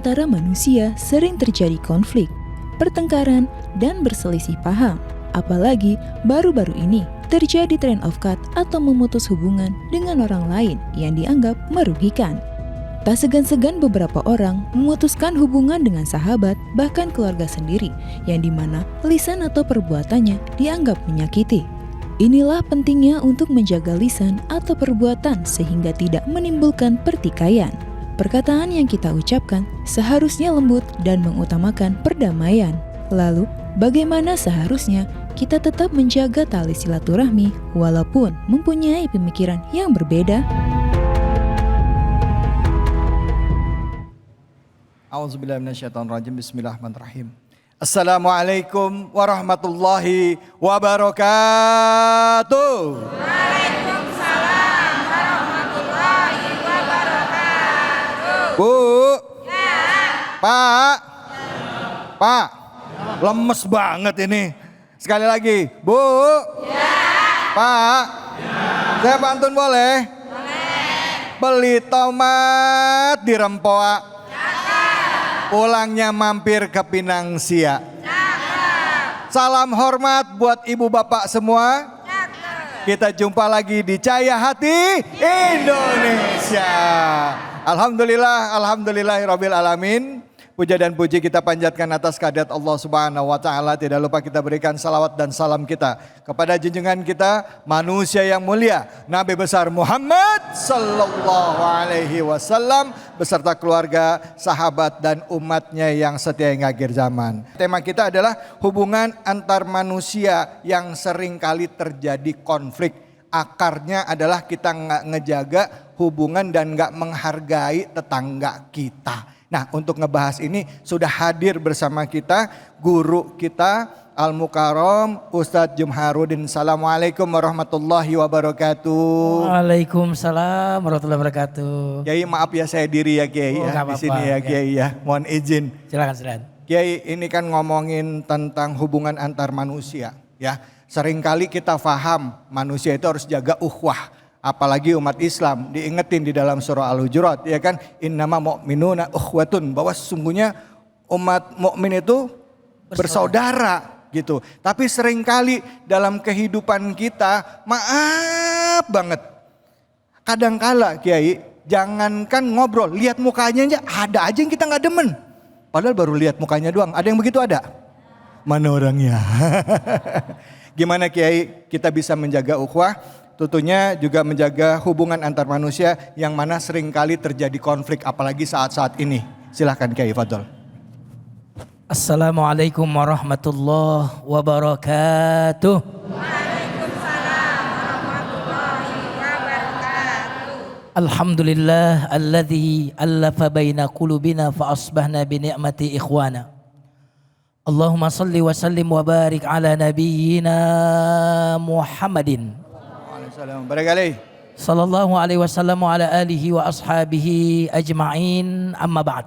antara manusia sering terjadi konflik, pertengkaran, dan berselisih paham. Apalagi baru-baru ini terjadi trend of cut atau memutus hubungan dengan orang lain yang dianggap merugikan. Tak segan-segan beberapa orang memutuskan hubungan dengan sahabat bahkan keluarga sendiri yang dimana lisan atau perbuatannya dianggap menyakiti. Inilah pentingnya untuk menjaga lisan atau perbuatan sehingga tidak menimbulkan pertikaian. Perkataan yang kita ucapkan seharusnya lembut dan mengutamakan perdamaian. Lalu, bagaimana seharusnya kita tetap menjaga tali silaturahmi walaupun mempunyai pemikiran yang berbeda? A'udzubillahiminasyaitonirrajim. Bismillahirrahmanirrahim. Assalamualaikum warahmatullahi wabarakatuh. Waalaikumsalam warahmatullahi wabarakatuh. Bu. Ya. Pak. Pak. Lemes banget ini. Sekali lagi. Bu. Ya. Pak. Saya pantun boleh? Boleh. Beli tomat di Rempoa. Pulangnya mampir ke Pinang Sia. Salam hormat buat ibu bapak semua. Kita jumpa lagi di Cahaya Hati Indonesia. Alhamdulillahirabbil alamin. Puja dan puji kita panjatkan atas kehadirat Allah Subhanahu wa taala. Tidak lupa kita berikan salawat dan salam kita kepada junjungan kita, manusia yang mulia, Nabi besar Muhammad sallallahu alaihi wasallam beserta keluarga, sahabat dan umatnya yang setia hingga akhir zaman. Tema kita adalah hubungan antar manusia yang sering kali terjadi konflik. Akarnya adalah kita nggak ngejaga hubungan dan nggak menghargai tetangga kita. Nah, untuk ngebahas ini sudah hadir bersama kita guru kita Al-Mukarram Ustadz Jumharudin. Assalamualaikum warahmatullahi wabarakatuh. Waalaikumsalam warahmatullahi wabarakatuh. Kiai, maaf ya saya diri ya Kiai di sini ya Kiai ya. Mohon izin. Silakan. Kiai, ini kan ngomongin tentang hubungan antar manusia ya. Seringkali kita paham manusia itu harus jaga ukhuwah. Apalagi umat Islam diingetin di dalam surah Al-Hujurat ya kan, innama mu'minuna ukhwatun, bahwa sesungguhnya umat mukmin itu bersaudara gitu. Tapi seringkali dalam kehidupan kita maaf banget, kadangkala Kiai, jangankan ngobrol, lihat mukanya aja ada aja yang kita nggak demen. Padahal baru lihat mukanya doang. Ada yang begitu ada? Mana orangnya? Gimana Kiai kita bisa menjaga ukhuwah? Tentunya juga menjaga hubungan antar manusia yang mana seringkali terjadi konflik apalagi saat-saat ini. Silahkan Kiai Fadol. Assalamualaikum warahmatullahi wabarakatuh. Waalaikumsalam warahmatullahi wabarakatuh. Alhamdulillah alladzi allafa baina qulubina fa asbahna bi ni'mati ikhwana. Allahumma salli wa sallim wa barik ala nabiyyina Muhammadin Barangkali sallallahu alaihi wasallam wa ala alihi wa ashabihi ajma'in, amma ba'd.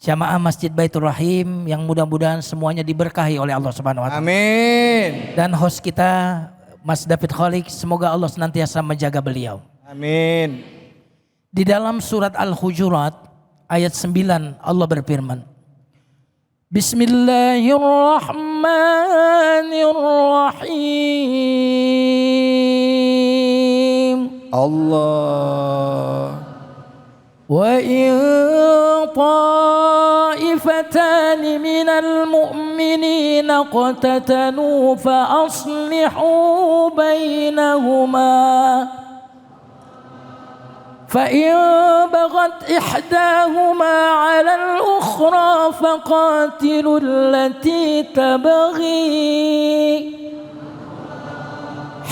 Jamaah Masjid Baitur Rahim yang mudah-mudahan semuanya diberkahi oleh Allah Subhanahu wa taala. amin. Dan host kita Mas David Kholik, semoga Allah senantiasa menjaga beliau. Amin. Di dalam surat Al-Hujurat ayat 9 Allah berfirman, Bismillahirrahmanirrahim. Allah. Wa in ta'ifatani minal mu'minina qatatalu fa aslihu bainahuma. فإن بغت إحداهما على الأخرى فقاتلوا التي تبغي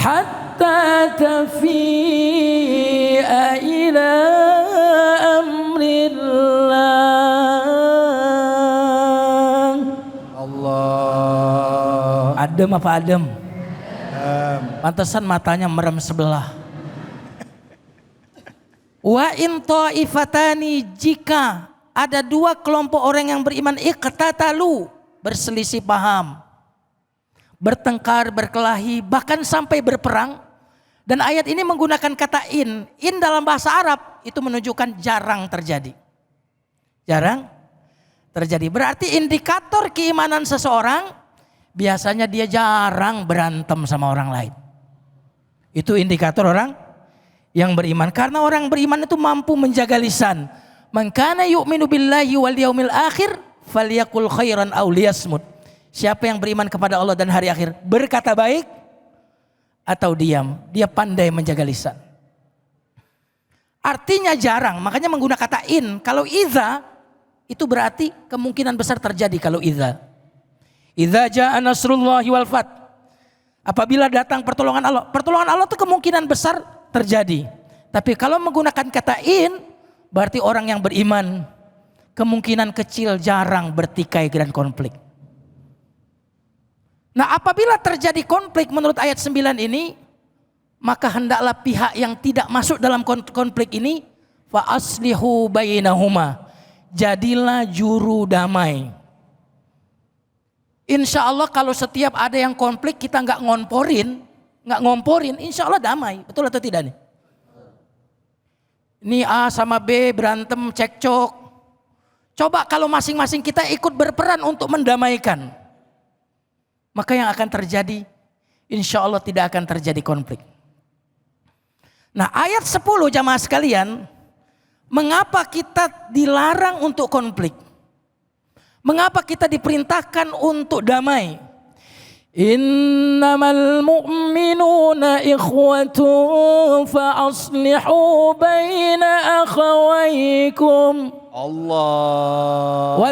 حتى تفيء إلى أمر الله. Allah. Adem apa adem? Pantesan matanya merem sebelah. Wa in ta'ifatani, jika ada dua kelompok orang yang beriman iqtatalu, berselisih paham, bertengkar, berkelahi, bahkan sampai berperang. Dan ayat ini menggunakan kata in. In dalam bahasa Arab itu menunjukkan jarang terjadi. jarang terjadi. Berarti indikator keimanan seseorang biasanya dia jarang berantem sama orang lain. Itu indikator orang yang beriman. Karena orang beriman itu mampu menjaga lisan. Man kana yu'minu billahi wal yaumil akhir falyakul khairan aw liyasmut. Siapa yang beriman kepada Allah dan hari akhir, berkata baik atau diam. Dia pandai menjaga lisan. Artinya jarang, makanya menggunakan kata in. Kalau idza itu berarti kemungkinan besar terjadi kalau idza. Idza jaa nasrullahi wal fath. Apabila datang pertolongan Allah. Pertolongan Allah itu kemungkinan besar terjadi. Tapi kalau menggunakan kata in, berarti orang yang beriman kemungkinan kecil jarang bertikai dan konflik. Nah, apabila terjadi konflik menurut ayat 9 ini, maka hendaklah pihak yang tidak masuk dalam konflik ini fa aslihu bainahuma, jadilah juru damai. Insya Allah kalau setiap ada yang konflik kita nggak ngomporin, insya Allah damai. Betul atau tidak nih? Ini A sama B berantem cekcok. Coba kalau masing-masing kita ikut berperan untuk mendamaikan, maka yang akan terjadi insya Allah tidak akan terjadi konflik. Nah, ayat 10 jamaah sekalian, mengapa kita dilarang untuk konflik? Mengapa kita diperintahkan untuk damai? Innamal mu'minuna ikhwatun fa aslihu baina akhawaykum. Allah.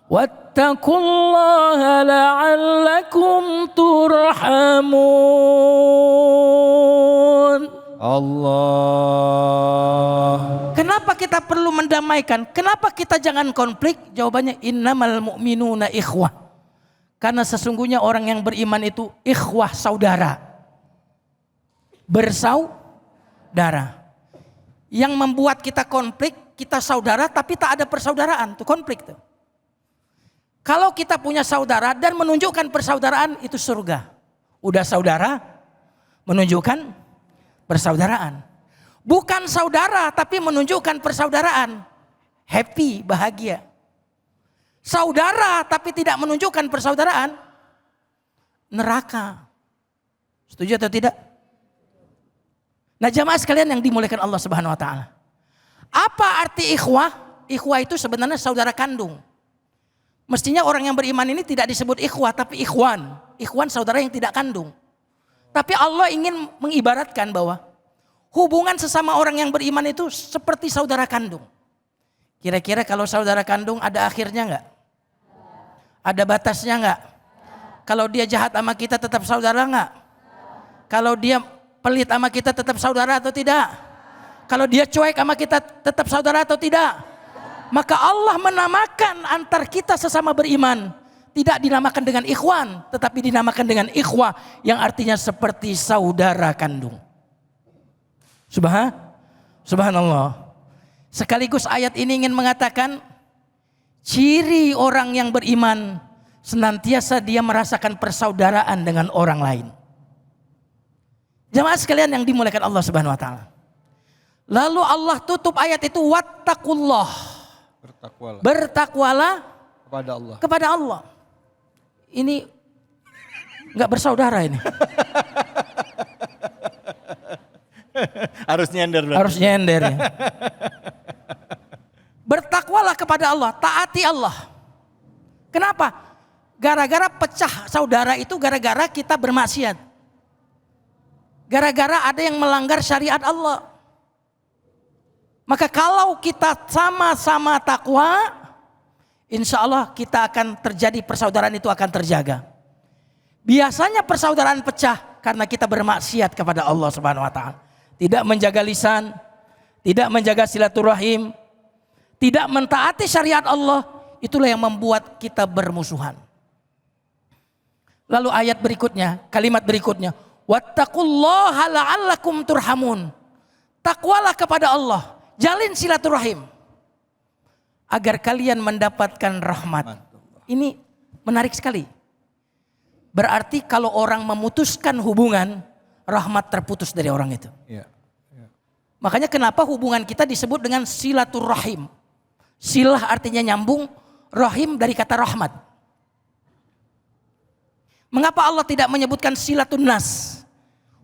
Wattaqullaha la'allakum turhamun. Allah. Kenapa kita perlu mendamaikan? Kenapa kita jangan konflik? Jawabannya innamal mu'minuna ikhwah. Karena sesungguhnya orang yang beriman itu ikhwah, saudara. Bersaudara. Yang membuat kita konflik, kita saudara tapi tak ada persaudaraan, itu konflik tuh. Kalau kita punya saudara dan menunjukkan persaudaraan, itu surga. Udah saudara, menunjukkan persaudaraan. Bukan saudara tapi menunjukkan persaudaraan. Happy, bahagia. Saudara tapi tidak menunjukkan persaudaraan, neraka. Setuju atau tidak? Nah, jamaah sekalian yang dimuliakan Allah Subhanahu wa taala. Apa arti ikhwah? Ikhwah itu sebenarnya saudara kandung. Mestinya orang yang beriman ini tidak disebut ikhwah tapi ikhwan. Ikhwan saudara yang tidak kandung. Tapi Allah ingin mengibaratkan bahwa hubungan sesama orang yang beriman itu seperti saudara kandung. Kira-kira kalau saudara kandung ada akhirnya enggak? Ada batasnya enggak? Kalau dia jahat sama kita tetap saudara enggak? Kalau dia pelit sama kita tetap saudara atau tidak? Kalau dia cuek sama kita tetap saudara atau tidak? Maka Allah menamakan antar kita sesama beriman. Tidak dinamakan dengan ikhwan, tetapi dinamakan dengan ikhwah, yang artinya seperti saudara kandung. Subhanallah. Sekaligus ayat ini ingin mengatakan ciri orang yang beriman senantiasa dia merasakan persaudaraan dengan orang lain. Jamaah sekalian yang dimuliakan Allah Subhanahu wa taala. Lalu Allah tutup ayat itu wattaqullah. Bertakwalah kepada Allah. Ini enggak bersaudara ini. Harus nyender. Harus nyender ya. Bertakwalah kepada Allah, taati Allah. Kenapa? Gara-gara pecah saudara itu gara-gara kita bermaksiat. Gara-gara ada yang melanggar syariat Allah. Maka kalau kita sama-sama takwa, insya Allah kita akan terjadi persaudaraan itu akan terjaga. Biasanya persaudaraan pecah karena kita bermaksiat kepada Allah Subhanahu wa taala. Tidak menjaga lisan, tidak menjaga silaturahim, tidak mentaati syariat Allah, itulah yang membuat kita bermusuhan. Lalu ayat berikutnya, kalimat berikutnya, wattaqullaha la'allakum turhamun. Takwalah kepada Allah, jalin silaturahim agar kalian mendapatkan rahmat. Ini menarik sekali. Berarti kalau orang memutuskan hubungan, rahmat terputus dari orang itu. Ya. Makanya kenapa hubungan kita disebut dengan silaturrahim. Silah artinya nyambung, rahim dari kata rahmat. Mengapa Allah tidak menyebutkan silatun nas?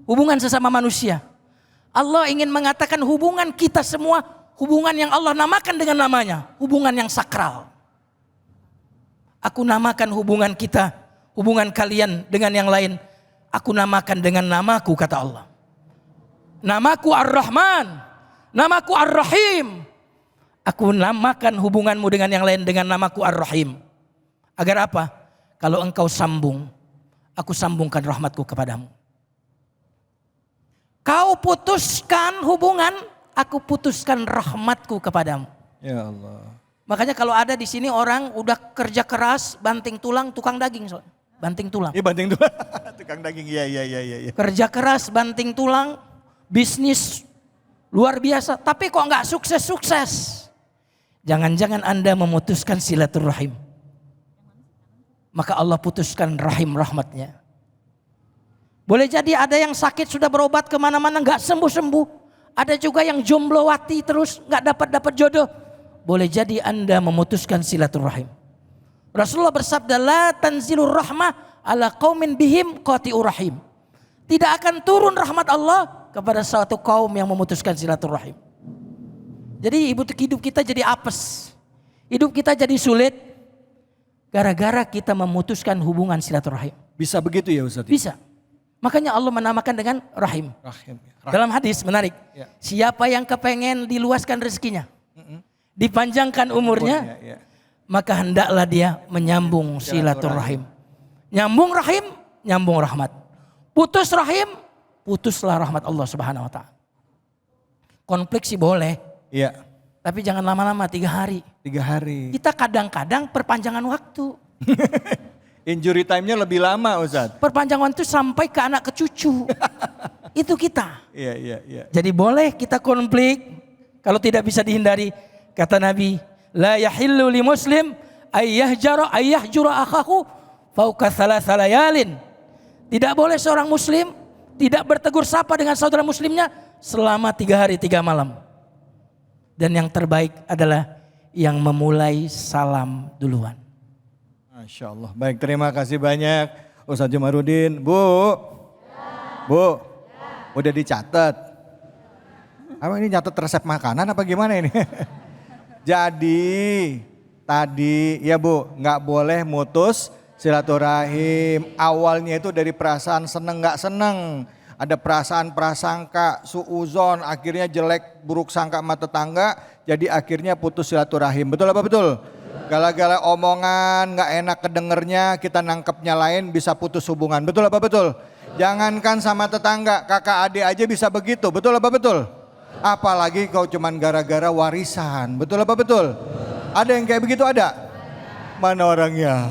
Hubungan sesama manusia. Allah ingin mengatakan hubungan kita semua, hubungan yang Allah namakan dengan namanya, hubungan yang sakral. Aku namakan hubungan kita, hubungan kalian dengan yang lain, aku namakan dengan namaku, kata Allah. Namaku Ar-Rahman, namaku Ar-Rahim. Aku namakan hubunganmu dengan yang lain dengan namaku Ar-Rahim. Agar apa? Kalau engkau sambung, aku sambungkan rahmatku kepadamu. Kau putuskan hubungan, aku putuskan rahmatku kepadamu. Ya Allah. Makanya kalau ada di sini orang udah kerja keras, banting tulang, tukang daging. Banting tulang. Iya banting tuh. Tukang daging, iya. Kerja keras, banting tulang, bisnis luar biasa. Tapi kok nggak sukses-sukses? Jangan-jangan Anda memutuskan silaturahim. Maka Allah putuskan rahim rahmatnya. Boleh jadi ada yang sakit sudah berobat kemana-mana nggak sembuh-sembuh. Ada juga yang jomblowati terus nggak dapat jodoh. Boleh jadi Anda memutuskan silaturahim. Rasulullah bersabda, la tanzilur rahmah ala qaumin bihim qati'ur rahim. Tidak akan turun rahmat Allah kepada suatu kaum yang memutuskan silaturahim. Jadi hidup kita jadi apes. Hidup kita jadi sulit gara-gara kita memutuskan hubungan silaturahim. Bisa begitu ya Ustaz? Bisa. Makanya Allah menamakan dengan rahim. Rahim. Dalam hadis menarik. Ya. Siapa yang kepengen diluaskan rezekinya, dipanjangkan umurnya, Ya. maka hendaklah dia menyambung silaturahim. Nyambung rahim, nyambung rahmat. Putus rahim, putuslah rahmat Allah Subhanahu wa taala. Konflik sih boleh. Iya. Tapi jangan lama-lama, 3 hari. 3 hari. Kita kadang-kadang perpanjangan waktu. Injury time-nya lebih lama Ustaz. Perpanjangan itu sampai ke anak ke cucu. Itu kita. Iya. Jadi boleh kita konflik kalau tidak bisa dihindari. Kata Nabi, la yahillu li muslim ayyahjura akhahu fauqa thalatha layalin. Tidak boleh seorang muslim tidak bertegur sapa dengan saudara muslimnya selama 3 hari 3 malam. Dan yang terbaik adalah yang memulai salam duluan. Masya Allah. Baik, terima kasih banyak Ustaz Jumarudin. Bu. Udah dicatat. Apa ini nyatet resep makanan apa gimana ini? Jadi tadi ya Bu, nggak boleh mutus silaturahim. Awalnya itu dari perasaan seneng nggak seneng. Ada perasaan prasangka, suuzon, akhirnya jelek buruk sangka sama tetangga, jadi akhirnya putus silaturahim. Betul apa betul? Gala-gala omongan nggak enak kedengernya, kita nangkepnya lain, bisa putus hubungan. Betul apa betul? Jangankan sama tetangga, kakak adik aja bisa begitu. Betul apa betul? Apalagi kau cuman gara-gara warisan. Betul apa betul? Ada yang kayak begitu ada? Mana orangnya?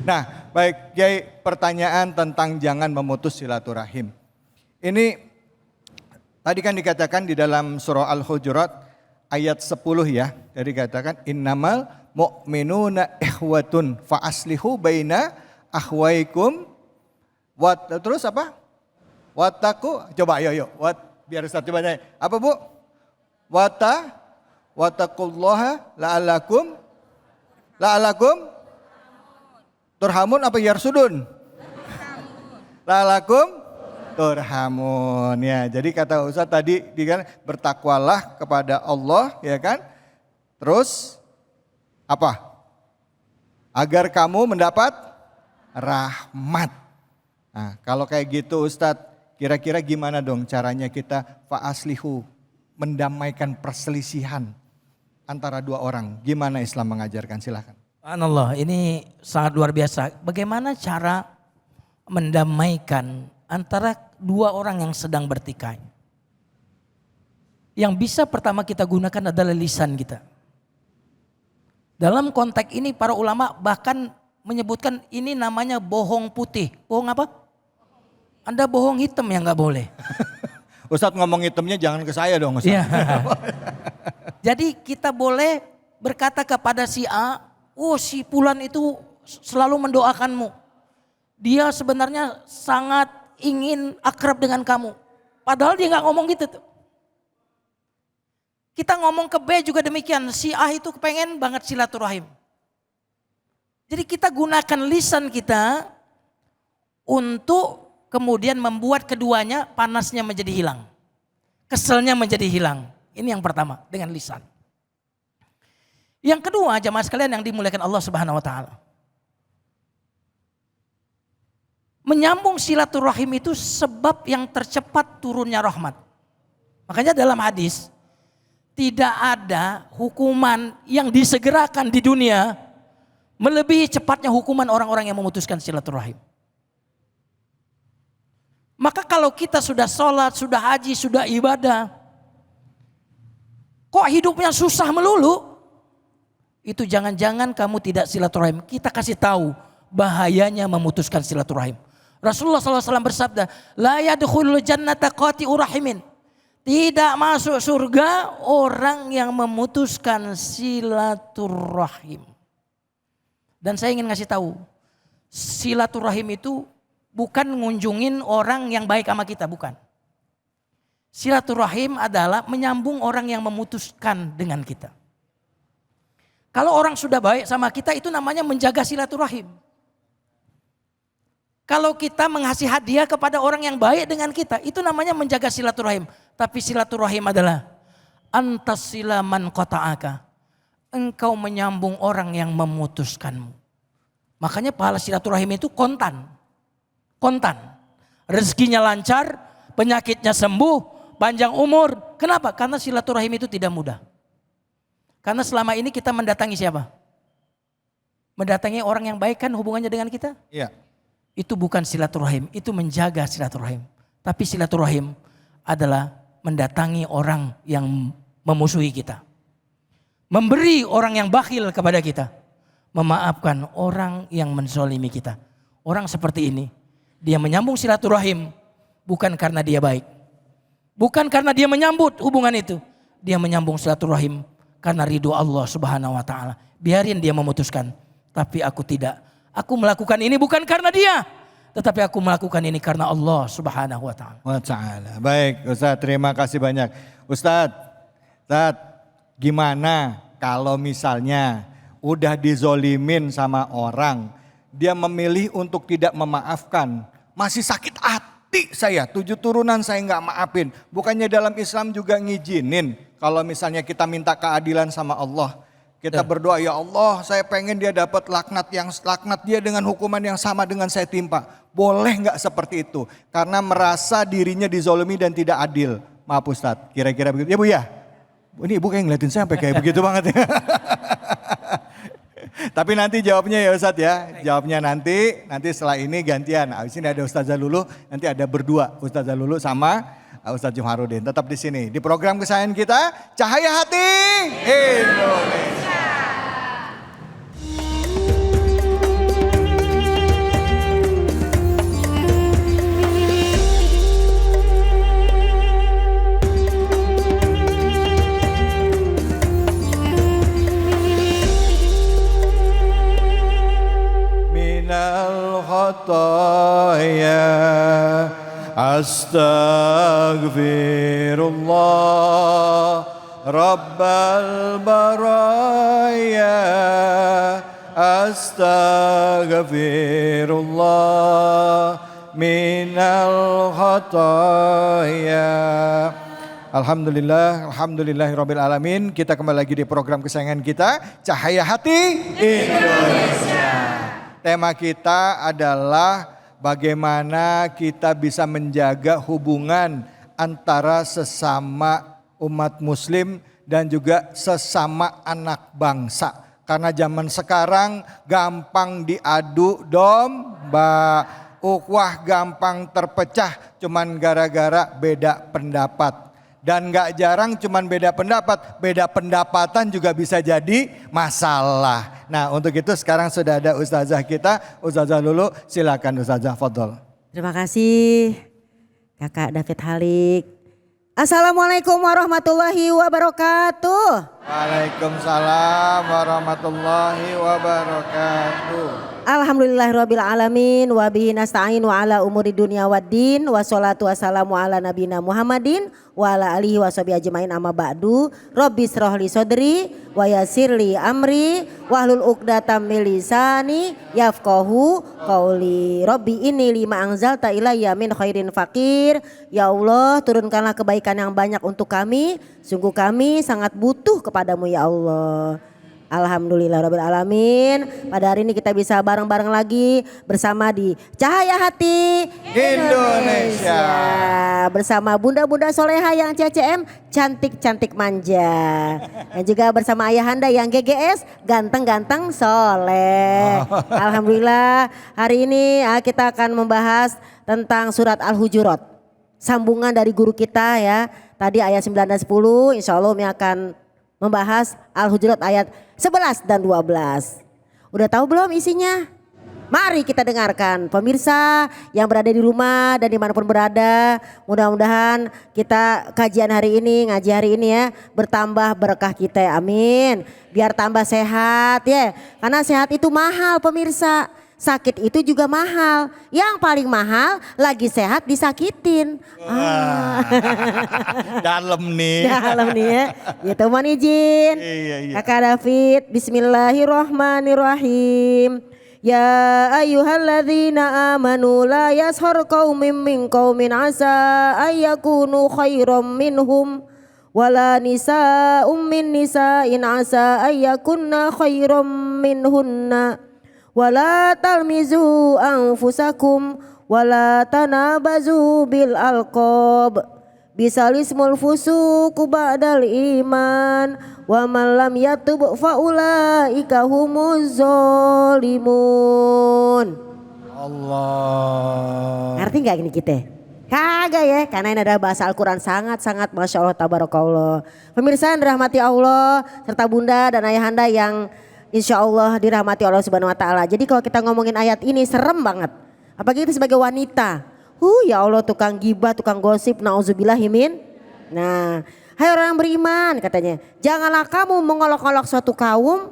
Nah, baik Kiai, pertanyaan tentang jangan memutus silaturahim. Ini tadi kan dikatakan di dalam surah Al-Hujurat ayat 10 ya. Jadi dikatakan innamal mu'minuna ikhwatun fa aslihu baina akhwaikum. Terus apa? Wattaku, coba ayo. Biar Ustaz coba nyanyi. Apa Bu? Wattaqullaha la'alakum turhamun apa yarsudun? La'alakum turhamun. Ya, jadi kata Ustaz tadi kan bertakwalah kepada Allah ya kan? Terus apa? Agar kamu mendapat rahmat. Nah, kalau kayak gitu Ustadz, kira-kira gimana dong caranya kita fa'aslihu, mendamaikan perselisihan antara 2 orang. Gimana Islam mengajarkan? Silakan. Subhanallah, ini sangat luar biasa. Bagaimana cara mendamaikan antara 2 orang yang sedang bertikai? Yang bisa pertama kita gunakan adalah lisan kita. Dalam konteks ini para ulama bahkan menyebutkan ini namanya bohong putih. Bohong apa? Anda bohong hitam yang gak boleh. Ustadz ngomong hitamnya jangan ke saya dong Ustadz. Ya. Jadi kita boleh berkata kepada si A, oh si Fulan itu selalu mendoakanmu. Dia sebenarnya sangat ingin akrab dengan kamu. Padahal dia gak ngomong gitu tuh. Kita ngomong ke B juga demikian. Si A itu kepengen banget silaturahim. Jadi kita gunakan lisan kita untuk kemudian membuat keduanya panasnya menjadi hilang. Keselnya menjadi hilang. Ini yang pertama dengan lisan. Yang kedua jamaah sekalian yang dimuliakan Allah Subhanahu wa taala. Menyambung silaturahim itu sebab yang tercepat turunnya rahmat. Makanya dalam hadis tidak ada hukuman yang disegerakan di dunia melebihi cepatnya hukuman orang-orang yang memutuskan silaturahim. Maka kalau kita sudah sholat, sudah haji, sudah ibadah, kok hidupnya susah melulu? Itu jangan-jangan kamu tidak silaturahim. Kita kasih tahu bahayanya memutuskan silaturahim. Rasulullah SAW bersabda, la yadkhulul jannata qati'ur rahimin. Tidak masuk surga orang yang memutuskan silaturahim. Dan saya ingin ngasih tahu, silaturahim itu bukan ngunjungin orang yang baik sama kita, bukan. Silaturahim adalah menyambung orang yang memutuskan dengan kita. Kalau orang sudah baik sama kita itu namanya menjaga silaturahim. Kalau kita mengasih hadiah kepada orang yang baik dengan kita, itu namanya menjaga silaturahim. Tapi silaturahim adalah antas silaman qata'aka. Engkau menyambung orang yang memutuskanmu. Makanya pahala silaturahim itu kontan. Kontan. Rezekinya lancar, penyakitnya sembuh, panjang umur. Kenapa? Karena silaturahim itu tidak mudah. Karena selama ini kita mendatangi siapa? Mendatangi orang yang baik kan hubungannya dengan kita? Iya. Itu bukan silaturahim, itu menjaga silaturahim. Tapi silaturahim adalah mendatangi orang yang memusuhi kita. Memberi orang yang bakhil kepada kita. Memaafkan orang yang menzalimi kita. Orang seperti ini, dia menyambung silaturahim bukan karena dia baik. Bukan karena dia menyambut hubungan itu. Dia menyambung silaturahim karena ridho Allah Subhanahu wa taala. Biarin dia memutuskan, tapi aku tidak. Aku melakukan ini bukan karena dia, tetapi aku melakukan ini karena Allah Subhanahu wa taala. Baik, Ustadz, terima kasih banyak. Ustadz, gimana kalau misalnya udah dizolimin sama orang, dia memilih untuk tidak memaafkan, masih sakit hati saya, 7 turunan saya nggak maafin. Bukannya dalam Islam juga ngizinin kalau misalnya kita minta keadilan sama Allah. Kita berdoa, ya Allah saya pengen dia dapat laknat dia dengan hukuman yang sama dengan saya timpa. Boleh nggak seperti itu? Karena merasa dirinya dizolimi dan tidak adil. Maaf Ustadz, kira-kira begitu. Ya Bu ya? Ini Ibu kayak ngeliatin saya sampai kayak begitu banget ya. Tapi nanti jawabnya ya Ustadz ya. Jawabnya nanti setelah ini gantian. Abis ini ada Ustazah Lulu, nanti ada berdua. Ustazah Lulu sama Ustadz Jumarudin. Tetap di sini. Di program kesayangan kita, Cahaya Hati Indonesia. Minal khataya astaghfirullah rabbal baraya astaghfirullah minal khataya. Alhamdulillahirabbil alamin. Kita kembali lagi di program kesayangan kita, Cahaya Hati Indonesia. Tema kita adalah bagaimana kita bisa menjaga hubungan antara sesama umat muslim dan juga sesama anak bangsa. Karena zaman sekarang gampang diadu domba, ukhuwah gampang terpecah cuman gara-gara beda pendapat. Dan gak jarang cuman beda pendapat, beda pendapatan juga bisa jadi masalah. Nah untuk itu sekarang sudah ada Ustazah kita, Ustazah Lulu, silakan Ustazah, fadhol. Terima kasih Kakak David Halik. Assalamualaikum warahmatullahi wabarakatuh. Waalaikumsalam warahmatullahi wabarakatuh. Alhamdulillahirabbil alamin wa bihi nasta'in wa ala umuri dunya waddin wa sholatu wassalamu ala nabiyina Muhammadin wa ala alihi washabihi ajmain amma ba'du. Rabbi shrahli sadri wa yassirli amri wahlul 'uqdatam min lisani yafqahu qauli. Rabbi inni lima anzalta ilayya min khairin faqir. Ya Allah, turunkanlah kebaikan yang banyak untuk kami. Sungguh kami sangat butuh kepadamu ya Allah. Alhamdulillahirabbil alamin. Pada hari ini kita bisa bareng-bareng lagi bersama di Cahaya Hati Indonesia. Bersama bunda-bunda soleha yang CCM cantik-cantik manja. Dan juga bersama ayahanda yang GGS ganteng-ganteng soleh. Alhamdulillah hari ini kita akan membahas tentang surat Al-Hujurat. Sambungan dari guru kita ya. Tadi ayat 9 dan 10 insya Allah Umi akan membahas Al-Hujurat ayat 11 dan 12. Udah tahu belum isinya? Mari kita dengarkan pemirsa yang berada di rumah dan dimanapun berada. Mudah-mudahan kita kajian hari ini, ngaji hari ini ya bertambah berkah kita ya, amin. Biar tambah sehat ya, karena sehat itu mahal pemirsa. Sakit itu juga mahal. Yang paling mahal lagi sehat disakitin. Dalam nih. Dalam nih ya. Gitu mohon izin. Iya. Kakak David, bismillahirrahmanirrahim. Ya ayyuhalladzina amanu la yashar qaumin min qaumin asa ayyakunu khairam minhum wala nisa'um min nisa'in asa ayyakunna khairam minhunna. Wala talmizu anfusakum wala tanabazu bil alqab bisalismul fusuku ba'dal iman wa man lam yatub faulaika humuz zalimun. Allah. Ngerti gak gini kita? Kagak ya, karena ini adalah bahasa Al-Quran sangat-sangat Masya Allah tabarakallah. Pemirsa yang dirahmati Allah serta bunda dan ayahanda yang insya Allah dirahmati Allah Subhanahu Wa Taala. Jadi kalau kita ngomongin ayat ini serem banget. Apalagi kita sebagai wanita. Ya Allah, tukang gibah, tukang gosip, nauzubillahimin. Nah, hai orang beriman katanya. Janganlah kamu mengolok-olok suatu kaum.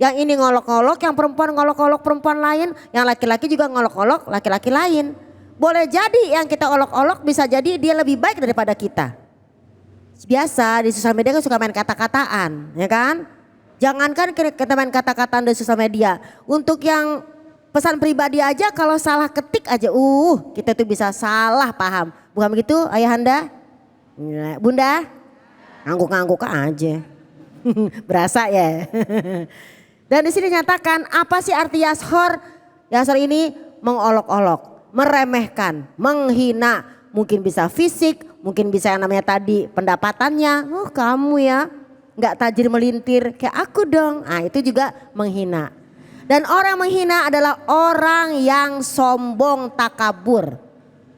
Yang ini ngolok-olok, yang perempuan ngolok-olok perempuan lain. Yang laki-laki juga ngolok-olok laki-laki lain. Boleh jadi yang kita olok-olok bisa jadi dia lebih baik daripada kita. Biasa di sosial media kan suka main kata-kataan, ya kan? Jangankan kita main kata-kataan di sosial media. Untuk yang pesan pribadi aja kalau salah ketik aja kita tuh bisa salah paham. Bukan begitu ayahanda? Bunda? Ngangguk-ngangguk aja. Berasa ya. Dan di sini nyatakan apa sih arti yashor? Yashor ini mengolok-olok, meremehkan, menghina. Mungkin bisa fisik, mungkin bisa yang namanya tadi pendapatannya. Kamu ya. Nggak tajir melintir kayak aku dong. Itu juga menghina. Dan orang menghina adalah orang yang sombong, takabur.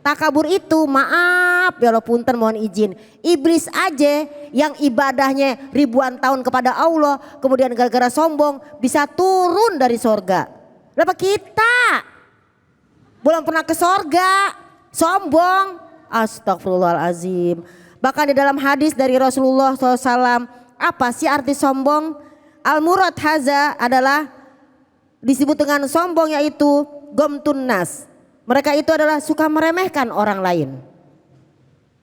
Takabur itu maaf ya Allah punten mohon izin. Iblis aja yang ibadahnya ribuan tahun kepada Allah. Kemudian gara-gara sombong bisa turun dari sorga. Berapa kita? Belum pernah ke sorga. Sombong. Astagfirullahalazim. Bahkan di dalam hadis dari Rasulullah SAW. Apa sih arti sombong? Al-murad haza adalah disebut dengan sombong yaitu gomtun nas. Mereka itu adalah suka meremehkan orang lain.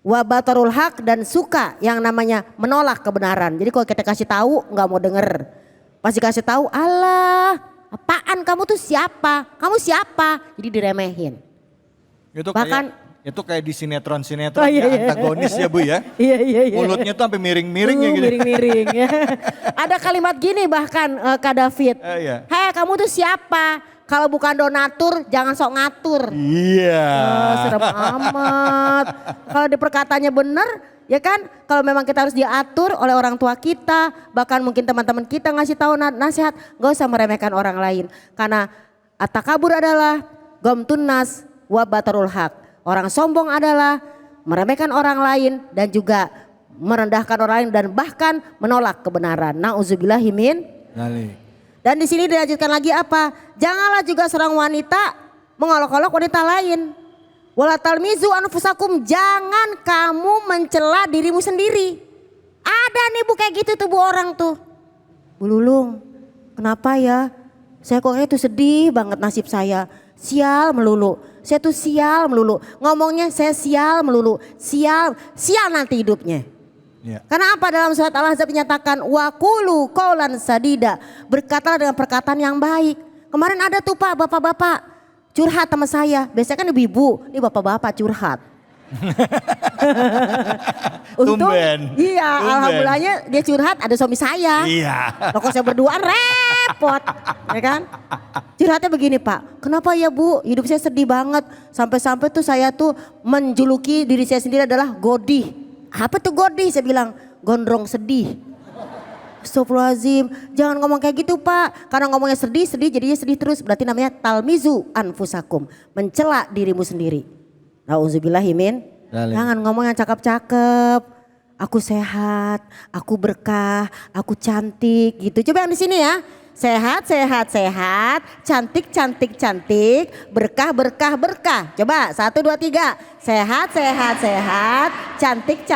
Wa batarul haq dan suka yang namanya menolak kebenaran. Jadi kalau kita kasih tahu nggak mau denger. Pasti kasih tahu, Allah, apaan kamu tuh siapa? Kamu siapa? Jadi diremehin. Itu Bahkan itu kayak di sinetron-sinetron antagonis ya Bu ya. Iya. Mulutnya tuh sampai miring-miring ya gitu. Miring-miring ya. Ada kalimat gini bahkan Kak David. Iya. Hei kamu tuh siapa? Kalau bukan donatur jangan sok ngatur. Iya. Serem amat. Kalau di perkataannya benar ya kan. Kalau memang kita harus diatur oleh orang tua kita. Bahkan mungkin teman-teman kita ngasih tahu nasihat. Gak usah meremehkan orang lain. Karena at-takabur adalah gomtun nas wa batarul haq. Orang sombong adalah meremehkan orang lain dan juga merendahkan orang lain dan bahkan menolak kebenaran. Nauzubillahimin. Dan di sini dilanjutkan lagi apa? Janganlah juga seorang wanita mengolok-olok wanita lain. Wala talmizu anfusakum, jangan kamu mencela dirimu sendiri. Ada nih Bu kayak gitu tuh Bu orang tuh. Bu Lulung, kenapa ya? Saya kok itu sedih banget nasib saya. Sial melulu. Saya tuh sial melulu. Ngomongnya saya sial melulu. Sial nanti hidupnya. Ya. Karena apa dalam surat Al-Ahzab dinyatakan wa qulu qaulan sadida. Berkatalah dengan perkataan yang baik. Kemarin ada tuh Pak bapak-bapak curhat sama saya. Biasanya kan ibu-ibu, ini bapak-bapak curhat. Tumben. Iya, Tumben. alhamdulillahnya dia curhat ada suami saya. Iya. Loh kok saya berduaan repot, ya kan? Curhatnya begini Pak, kenapa ya Bu hidup saya sedih banget. Sampai-sampai tuh saya tuh menjuluki diri saya sendiri adalah Godi. Apa tuh Godi? Saya bilang gondrong sedih. Astagfirullahaladzim, jangan ngomong kayak gitu Pak. Karena ngomongnya sedih jadinya sedih terus. Berarti namanya talmizu anfusakum, mencela dirimu sendiri. Nauzubillahimin. Jangan ngomong yang cakep-cakep. Aku sehat, aku berkah, aku cantik gitu. Coba yang di sini ya. Sehat, cantik, berkah. Coba 1, 2, 3. Sehat, cantik,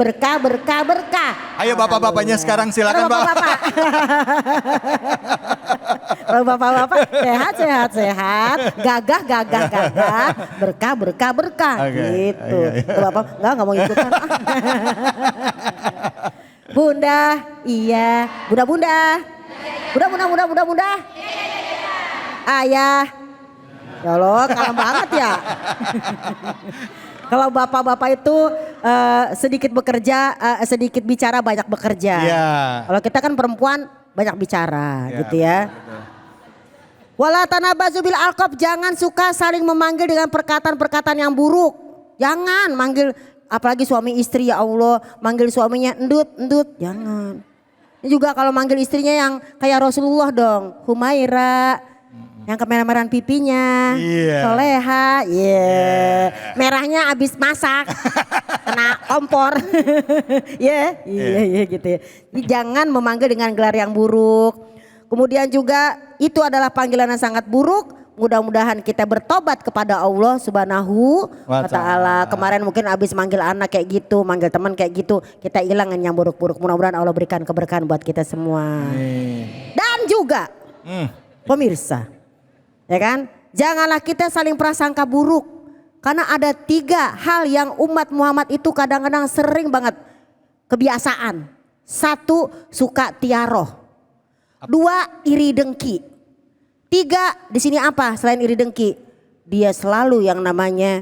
berkah. Ayo bapak-bapaknya sekarang silakan Pak. Bapak-bapak. Kalau bapak-bapak sehat, gagah, berkah, Oke, gitu. oke. Kalau Bapak enggak mau ikutan. Bunda, iya. Bunda. Ayah. Ya Allah, kalem banget ya. Kalau bapak-bapak itu sedikit bekerja, sedikit bicara, banyak bekerja. Iya. Kalau kita kan perempuan banyak bicara, Ya, gitu ya. betul. Wala tanabazu bil alqab, jangan suka saling memanggil dengan perkataan-perkataan yang buruk. Jangan manggil, apalagi suami istri, ya Allah, manggil suaminya endut, jangan. Ini juga kalau manggil istrinya yang kayak Rasulullah dong, Humaira, yang kemerah-merahan pipinya, Iya. Soleha, merahnya abis masak, kena kompor, iya gitu ya. Jadi jangan memanggil dengan gelar yang buruk. Kemudian juga itu adalah panggilan yang sangat buruk. Mudah-mudahan kita bertobat kepada Allah Subhanahu wa Ta'ala. Kemarin mungkin abis manggil anak kayak gitu, manggil teman kayak gitu, kita hilangin yang buruk-buruk. Mudah-mudahan Allah berikan keberkahan buat kita semua. Dan juga pemirsa, ya kan? Janganlah kita saling prasangka buruk. Karena ada 3 hal yang umat Muhammad itu kadang-kadang sering banget kebiasaan. 1, suka tiaroh. 2, iri dengki. 3, di sini apa selain iri dengki? Dia selalu yang namanya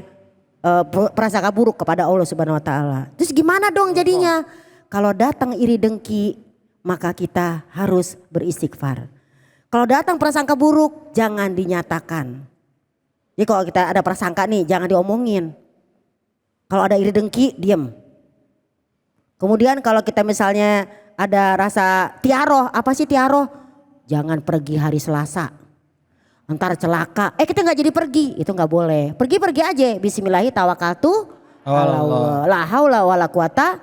prasangka buruk kepada Allah Subhanahu wa Ta'ala. Terus gimana dong jadinya? Kalau datang iri dengki, maka kita harus beristighfar. Kalau datang prasangka buruk, jangan dinyatakan. Jadi kalau kita ada prasangka nih, jangan diomongin. Kalau ada iri dengki, diam. Kemudian kalau kita misalnya ada rasa tiaroh, apa sih tiaroh? Jangan pergi hari Selasa. Ntar celaka, kita gak jadi pergi, itu gak boleh. Pergi-pergi aja, bismillahi tawakkaltu ala Allah. La haula wala quwata.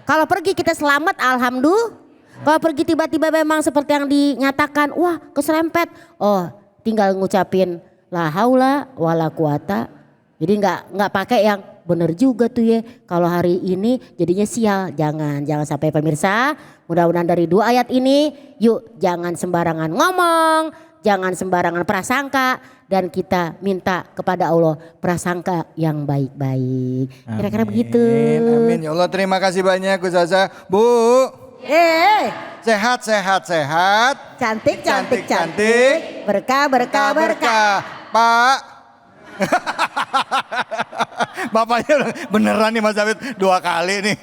Kalau pergi kita selamat, alhamdulillah. Kalau pergi tiba-tiba memang seperti yang dinyatakan, wah keserempet. Oh, tinggal ngucapin la haula wala quwata. Jadi nggak pakai yang bener juga tuh ya. Kalau hari ini jadinya sial. Jangan sampai pemirsa. Mudah-mudahan dari 2 ayat ini, yuk jangan sembarangan ngomong, jangan sembarangan prasangka, dan kita minta kepada Allah prasangka yang baik-baik. Kira-kira begitu. Amin. Ya Allah, terima kasih banyak Ustazah. Bu. Sehat. Cantik. Berkah. Pak. Bapaknya beneran nih Mas David 2 kali nih.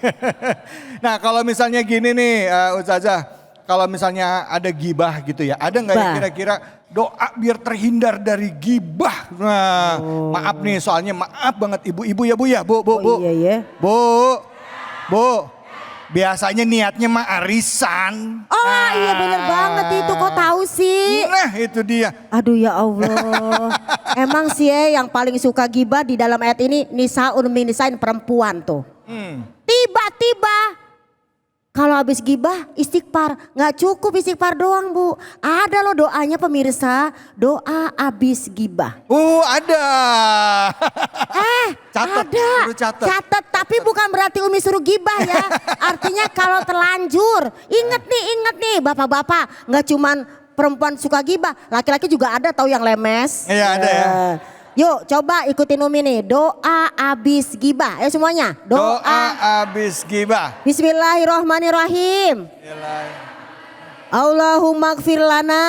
Nah kalau misalnya gini nih Ustazah, kalau misalnya ada gibah gitu ya, ada nggak ya kira-kira doa biar terhindar dari gibah? Nah maaf nih soalnya maaf banget ibu-ibu ya Bu ya, Bu. Iya. Bu. Biasanya niatnya mah arisan. Oh iya bener banget itu, kok tahu sih? Nah itu dia. Aduh ya Allah. Emang sih yang paling suka gibah di dalam ayat ini nisaun min nisain, perempuan tuh. Tiba-tiba Kalau habis gibah istighfar, nggak cukup istighfar doang Bu. Ada loh doanya pemirsa, doa habis gibah. Ada. Catat, Ada, suruh catat. catat. Tapi bukan berarti Umi suruh gibah ya. Artinya kalau terlanjur, inget nih bapak-bapak. Nggak cuman perempuan suka gibah, laki-laki juga ada tahu yang lemes. Iya ada ya. Yuk coba ikutin Umi nih, doa habis gibah. Ayo semuanya, Doa habis gibah. Bismillahirrohmanirrohim. Allahumma gfir lana.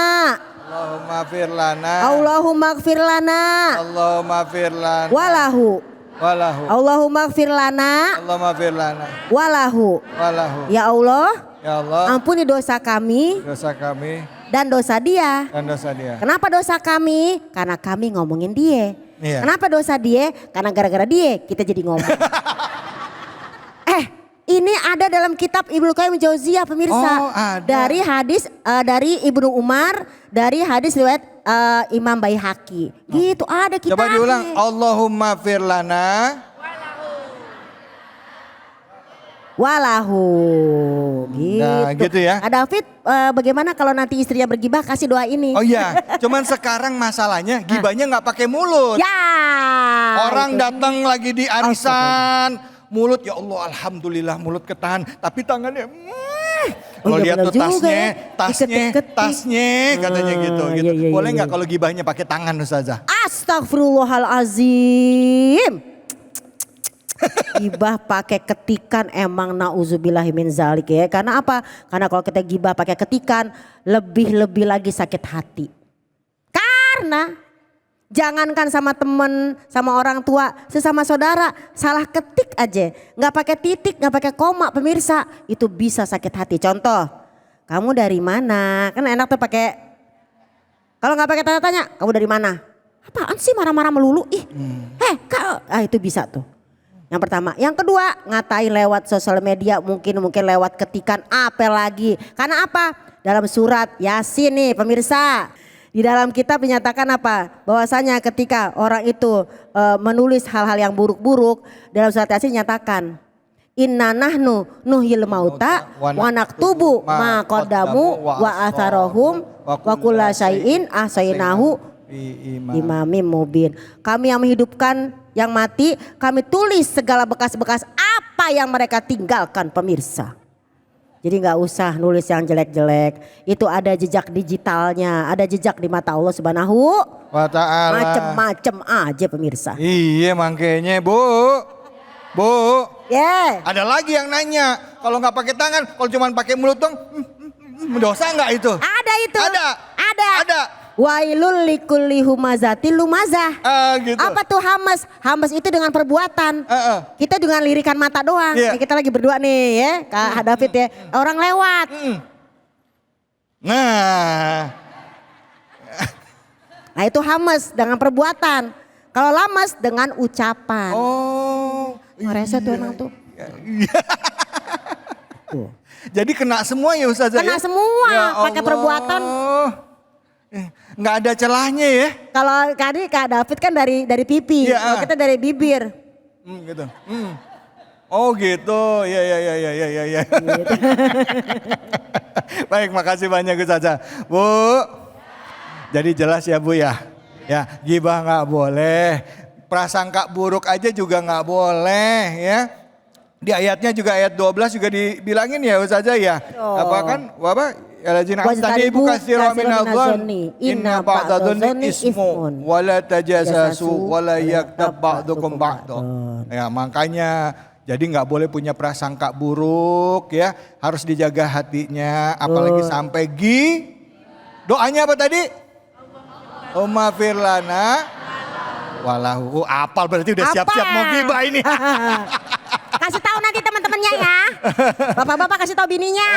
Allahumma fir lana. Allahumma gfir lana. Allahumma fir lana. Walahu. Walahu. Allahumma gfir lana. Allahumma fir lana. Walahu. Walahu. Ya Allah, Ya Allah, ampuni dosa kami dosa kami dan dosa dia. dan dosa dia. Kenapa dosa kami? Karena kami ngomongin dia. Iya. Kenapa dosa dia? Karena gara-gara dia kita jadi ngomong. Ini ada dalam kitab Ibnu Qayyim Jauziyah pemirsa. Oh, ada. Dari hadis dari Ibnu Umar, dari hadis riwayat Imam Baihaqi. Gitu ada kitabnya. Coba diulang. Allahumma fir lana. Walahu. Gitu. Nah, gitu ya. Nah, David bagaimana kalau nanti istrinya bergibah kasih doa ini? Oh iya, cuman sekarang masalahnya gibahnya nggak pakai mulut. Ya. Orang itu. datang lagi di arisan, mulut ya Allah alhamdulillah mulut ketahan, tapi tangannya Oh kalau iya, lihat benar tuh juga tasnya, ya. Diketik-ketik. tasnya katanya gitu. Iya, iya, Boleh iya, nggak iya. kalau gibahnya pakai tangan Ustazah? Astagfirullahalazim. Gibah pakai ketikan emang nauzubillahimin zalik ya. Karena apa? Karena kalau kita gibah pakai ketikan lebih-lebih lagi sakit hati. Karena jangankan sama temen, sama orang tua, sesama saudara salah ketik aja. Nggak pakai titik, nggak pakai koma pemirsa. Itu bisa sakit hati. Contoh, kamu dari mana? Kan enak tuh pakai, kalau nggak pakai tanya-tanya, kamu dari mana? Apaan sih marah-marah melulu? Kau, itu bisa tuh. Yang pertama, yang kedua ngatain lewat sosial media, mungkin lewat ketikan, apalagi. Karena apa? Dalam surat Yasin nih pemirsa, di dalam kitab dinyatakan apa? Bahwasanya ketika orang itu menulis hal-hal yang buruk-buruk, dalam surat Yasin dinyatakan, Inna nahnu nuhyil mauta wa naktubu ma qaddamu wa atharohum wa kulla syai'in ahsainahu imamim mubin. Kami yang menghidupkan yang mati, kami tulis segala bekas-bekas apa yang mereka tinggalkan pemirsa. Jadi nggak usah nulis yang jelek-jelek. Itu ada jejak digitalnya, ada jejak di mata Allah Subhanahu wa ta'ala. Macem-macem aja pemirsa. Iya makanya Bu. Ada lagi yang nanya, kalau nggak pakai tangan, kalau cuma pakai mulut dong, dosa nggak itu? Ada itu. Ada. Wailul likulli humazatil lumazah. Gitu. Apa tuh hamas? Hamas itu dengan perbuatan. Kita dengan lirikan mata doang. Iya. Nih, kita lagi berdua nih ya, Kak David ya. Orang lewat. Nah itu hamas dengan perbuatan. Kalau lamas dengan ucapan. Oh. Ngerasa tuh emang tuh. Tuh. Jadi kena semua ya Ustazah Kena ya? semua, Ya pakai Allah. perbuatan. Nggak ada celahnya ya? Kalau tadi Kak David kan dari pipi, Iya. kalau kita dari bibir. Gitu. Oh gitu, ya. Baik, makasih banyak Ustazah. Bu, jadi jelas ya Bu ya. Ya, gibah nggak boleh, prasangka buruk aja juga nggak boleh ya. Di ayatnya juga ayat 12 juga dibilangin ya Ustazah ya. Apa kan? Apa? Tadi ibu kasiro minadzon inna ba'dadzonni ismun wala tajasasu wala yaktab ba'dukum ba'dun. Ya makanya jadi nggak boleh punya prasangka buruk ya, harus dijaga hatinya apalagi sampai doanya apa tadi? Umma firlana walahu. Apal berarti udah siap-siap mau gibah ini. Kasih tahu nanti teman-temannya ya. Bapak-bapak kasih tahu bininya.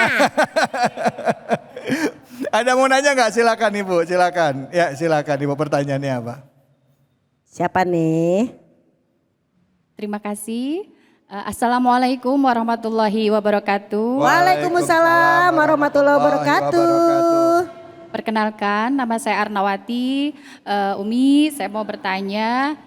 Ada mau nanya nggak? Silakan Ibu, silakan. Ya silakan Ibu, pertanyaannya apa? Siapa nih? Terima kasih. Assalamualaikum warahmatullahi wabarakatuh. Waalaikumsalam warahmatullahi wabarakatuh. Perkenalkan, nama saya Arnawati. Umi, saya mau bertanya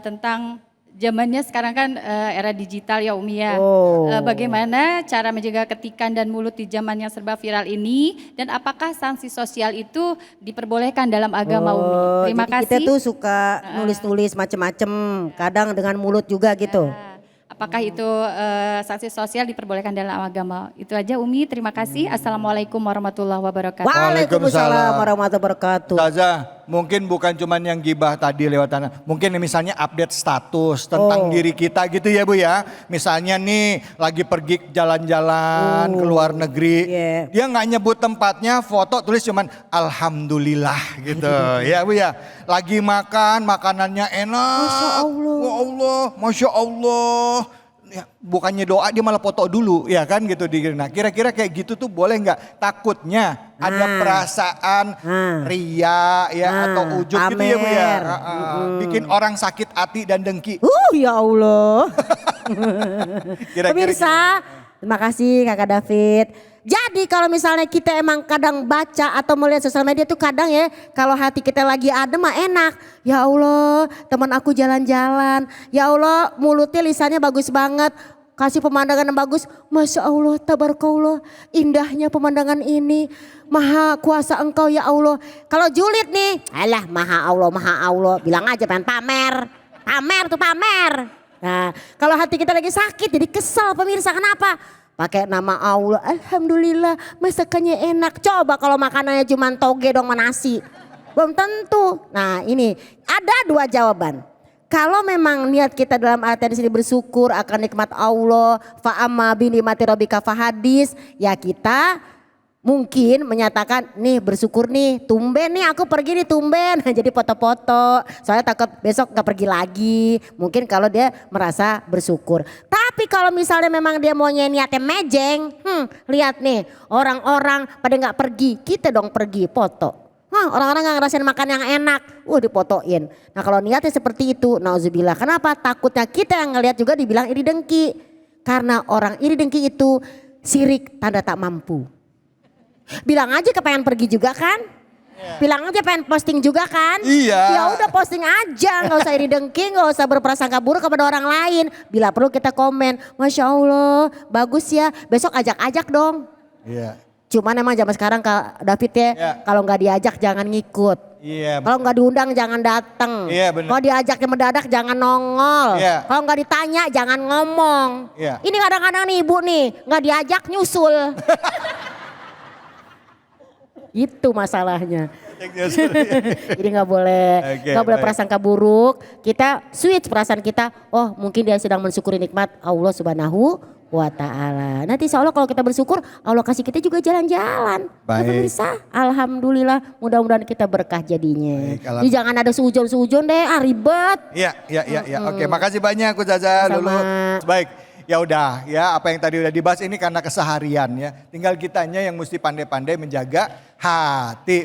tentang Zamannya sekarang kan era digital ya Umi ya. Oh. Bagaimana cara menjaga ketikan dan mulut di zaman yang serba viral ini dan apakah sanksi sosial itu diperbolehkan dalam agama Umi? Terima Jadi kasih. kita tuh suka nulis-nulis macem-macem, kadang dengan mulut juga gitu. Apakah itu sanksi sosial diperbolehkan dalam agama? Itu aja Umi, terima kasih. Assalamualaikum warahmatullahi wabarakatuh. Waalaikumsalam warahmatullahi wabarakatuh. Ustazah, mungkin bukan cuman yang gibah tadi lewat tanah. Mungkin misalnya update status tentang diri kita gitu ya Bu ya. Misalnya nih lagi pergi jalan-jalan ke luar negeri. Iya. Dia nggak nyebut tempatnya, foto tulis cuman Alhamdulillah gitu. Ya Bu ya. Lagi makan, makanannya enak. Masya Allah. Ya Allah, Masya Allah. Ya, bukannya doa dia malah foto dulu ya kan gitu. Nah kira-kira kayak gitu tuh boleh nggak? Takutnya ada perasaan ria ya atau ujub gitu ya Bu ya. Bikin orang sakit hati dan dengki. Ya Allah. Kira-kira Pemirsa, terima kasih Kakak David. Jadi kalau misalnya kita emang kadang baca atau melihat sosial media tuh kadang ya kalau hati kita lagi adem mah enak. Ya Allah teman aku jalan-jalan. Ya Allah mulutnya lisannya bagus banget. Kasih pemandangan yang bagus. Masya Allah tabarakallah indahnya pemandangan ini. Maha kuasa engkau ya Allah. Kalau julid nih alah maha Allah. Bilang aja pengen pamer. Pamer tuh pamer. Nah kalau hati kita lagi sakit jadi kesel pemirsa kenapa? Pakai nama Allah, alhamdulillah masakannya enak. Coba kalau makanannya cuma toge dong sama nasi. Belum tentu. Nah ini ada dua jawaban. Kalau memang niat kita dalam artian di sini bersyukur akan nikmat Allah, fa'amma bi nikmati rabbika fahadis, ya kita mungkin menyatakan nih bersyukur nih tumben nih aku pergi nih tumben jadi foto-foto soalnya takut besok gak pergi lagi mungkin kalau dia merasa bersyukur. Tapi kalau misalnya memang dia maunya niatnya mejeng lihat nih orang-orang pada gak pergi kita dong pergi foto. Orang-orang gak ngerasain makan yang enak dipotoin. Nah kalau niatnya seperti itu nauzubillah kenapa takutnya kita yang ngelihat juga dibilang iri dengki karena orang iri dengki itu sirik tanda tak mampu. Bilang aja kepengen pergi juga kan? Bilang aja pengen posting juga kan? Iya. Ya udah posting aja, nggak usah iri dengki, nggak usah berprasangka buruk kepada orang lain. Bila perlu kita komen, Masya Allah bagus ya, besok ajak-ajak dong. Iya. Cuman emang zaman sekarang Kak David ya, kalau nggak diajak jangan ngikut. Iya. Kalau nggak diundang jangan datang. Iya, bener. Kalau diajaknya mendadak jangan nongol. Iya. Kalau nggak ditanya jangan ngomong. Iya. Ini kadang-kadang nih ibu nih nggak diajak nyusul. Itu masalahnya. Jadi nggak boleh, Oke, nggak boleh baik. prasangka buruk. Kita switch perasaan kita. Oh mungkin dia sedang mensyukuri nikmat Allah Subhanahu wa Ta'ala. Nanti insya Allah kalau kita bersyukur Allah kasih kita juga jalan-jalan. Ya, Baik. pemirsa, alhamdulillah mudah-mudahan kita berkah jadinya. Baik, Jadi jangan ada seujon-seujon deh, ribet. Iya. Oke, makasih banyak Ustazah Sama. Lulu. Baik. Ya udah, ya apa yang tadi udah dibahas ini karena keseharian ya. Tinggal kitanya yang mesti pandai-pandai menjaga hati,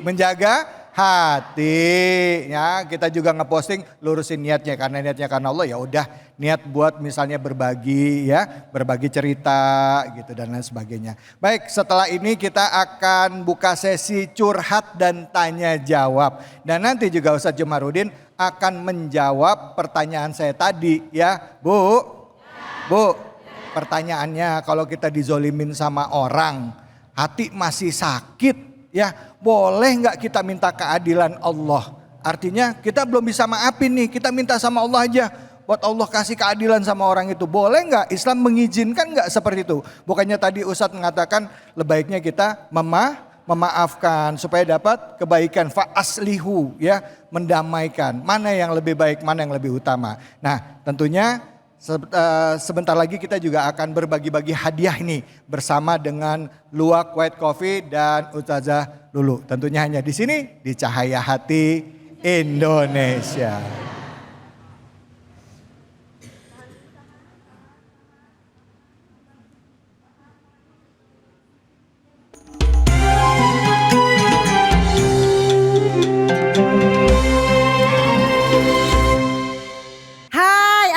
ya. Kita juga ngeposting lurusin niatnya karena niatnya karena Allah ya udah niat buat misalnya berbagi ya, berbagi cerita gitu dan lain sebagainya. Baik, setelah ini kita akan buka sesi curhat dan tanya jawab. Dan nanti juga Ustadz Jumarudin akan menjawab pertanyaan saya tadi ya. Bu, pertanyaannya kalau kita dizolimin sama orang, hati masih sakit ya, boleh nggak kita minta keadilan Allah? Artinya kita belum bisa maafin nih, kita minta sama Allah aja. Buat Allah kasih keadilan sama orang itu, boleh nggak? Islam mengizinkan nggak seperti itu? Bukannya tadi Ustadz mengatakan lebaiknya kita memaafkan supaya dapat kebaikan, fa'aslihu ya, mendamaikan. Mana yang lebih baik, mana yang lebih utama. Nah tentunya sebentar lagi kita juga akan berbagi-bagi hadiah ini bersama dengan Luwak White Coffee dan Ustazah Lulu. Tentunya hanya di sini di Cahaya Hati Indonesia.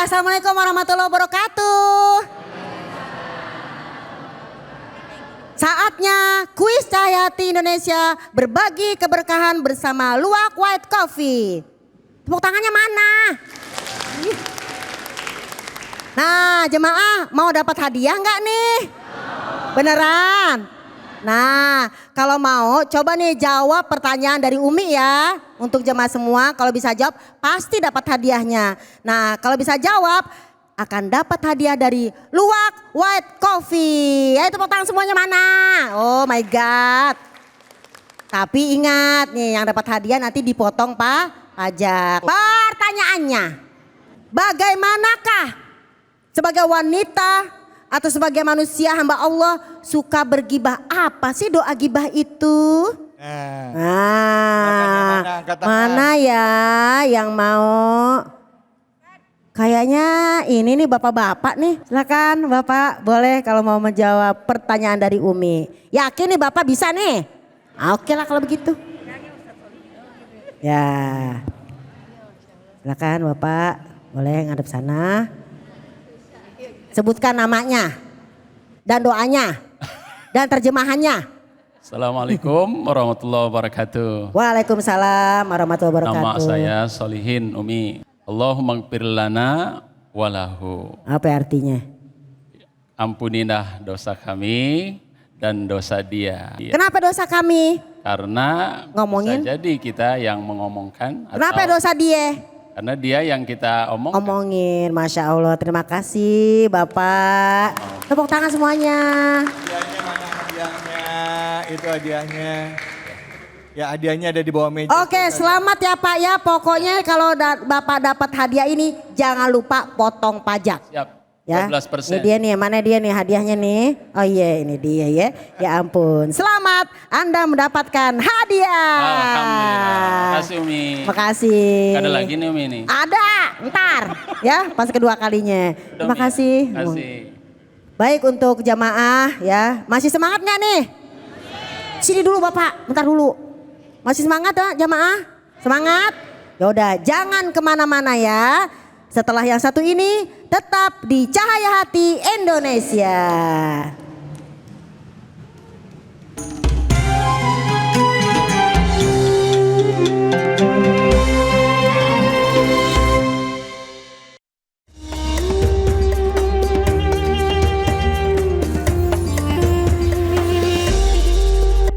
Assalamualaikum warahmatullahi wabarakatuh. Saatnya kuis Cahaya Hati Indonesia berbagi keberkahan bersama Luwak White Coffee. Tepuk tangannya mana? Nah jemaah mau dapat hadiah nggak nih? Beneran? Nah kalau mau coba nih jawab pertanyaan dari Umi ya. Untuk jemaah semua kalau bisa jawab pasti dapat hadiahnya. Nah kalau bisa jawab akan dapat hadiah dari Luwak White Coffee. Ayo tepuk tangan semuanya mana? Oh my God. Tapi ingat nih yang dapat hadiah nanti dipotong pajak. Pertanyaannya, bagaimanakah sebagai wanita atau sebagai manusia hamba Allah suka bergibah? Apa sih doa gibah itu? Nah, mana ya yang mau? Kayaknya ini nih bapak-bapak nih. Silakan bapak boleh kalau mau menjawab pertanyaan dari Umi. Yakin nih bapak bisa nih? Oke lah kalau begitu. Ya. Silakan bapak boleh ngadep sana. Sebutkan namanya dan doanya dan terjemahannya. Assalamualaikum warahmatullahi wabarakatuh. Waalaikumsalam warahmatullahi wabarakatuh. Nama saya Solihin Umi. Allahumma gfir lana walahu. Apa artinya? Ampunilah dosa kami dan dosa dia. Kenapa dosa kami? Karena Ngomongin? bisa jadi kita yang mengomongkan. Kenapa atau dosa dia? Karena dia yang kita omongkan. Omongin, Masya Allah. Terima kasih Bapak. Tepuk tangan semuanya. Hadiahnya mana hadiahnya? Itu hadiahnya. Ya hadiahnya ada di bawah meja. Oke, selamat ya Pak ya. Pokoknya kalau Bapak dapat hadiah ini jangan lupa potong pajak. Siap. Ya, 12%. ini dia nih, mana dia nih hadiahnya nih? Oh iya, ini dia ya. Ya ampun, selamat Anda mendapatkan hadiah. Alhamdulillah. Makasih Umi. Makasih. Ada lagi nih Umi nih. Ada, ntar ya pas kedua kalinya. Terima kasih. Kasih. Baik untuk jamaah ya, masih semangat nggak nih? Sini dulu Bapak, bentar dulu. Masih semangat ya jamaah? Semangat? Yaudah, jangan kemana-mana ya. Setelah yang satu ini tetap di Cahaya Hati Indonesia.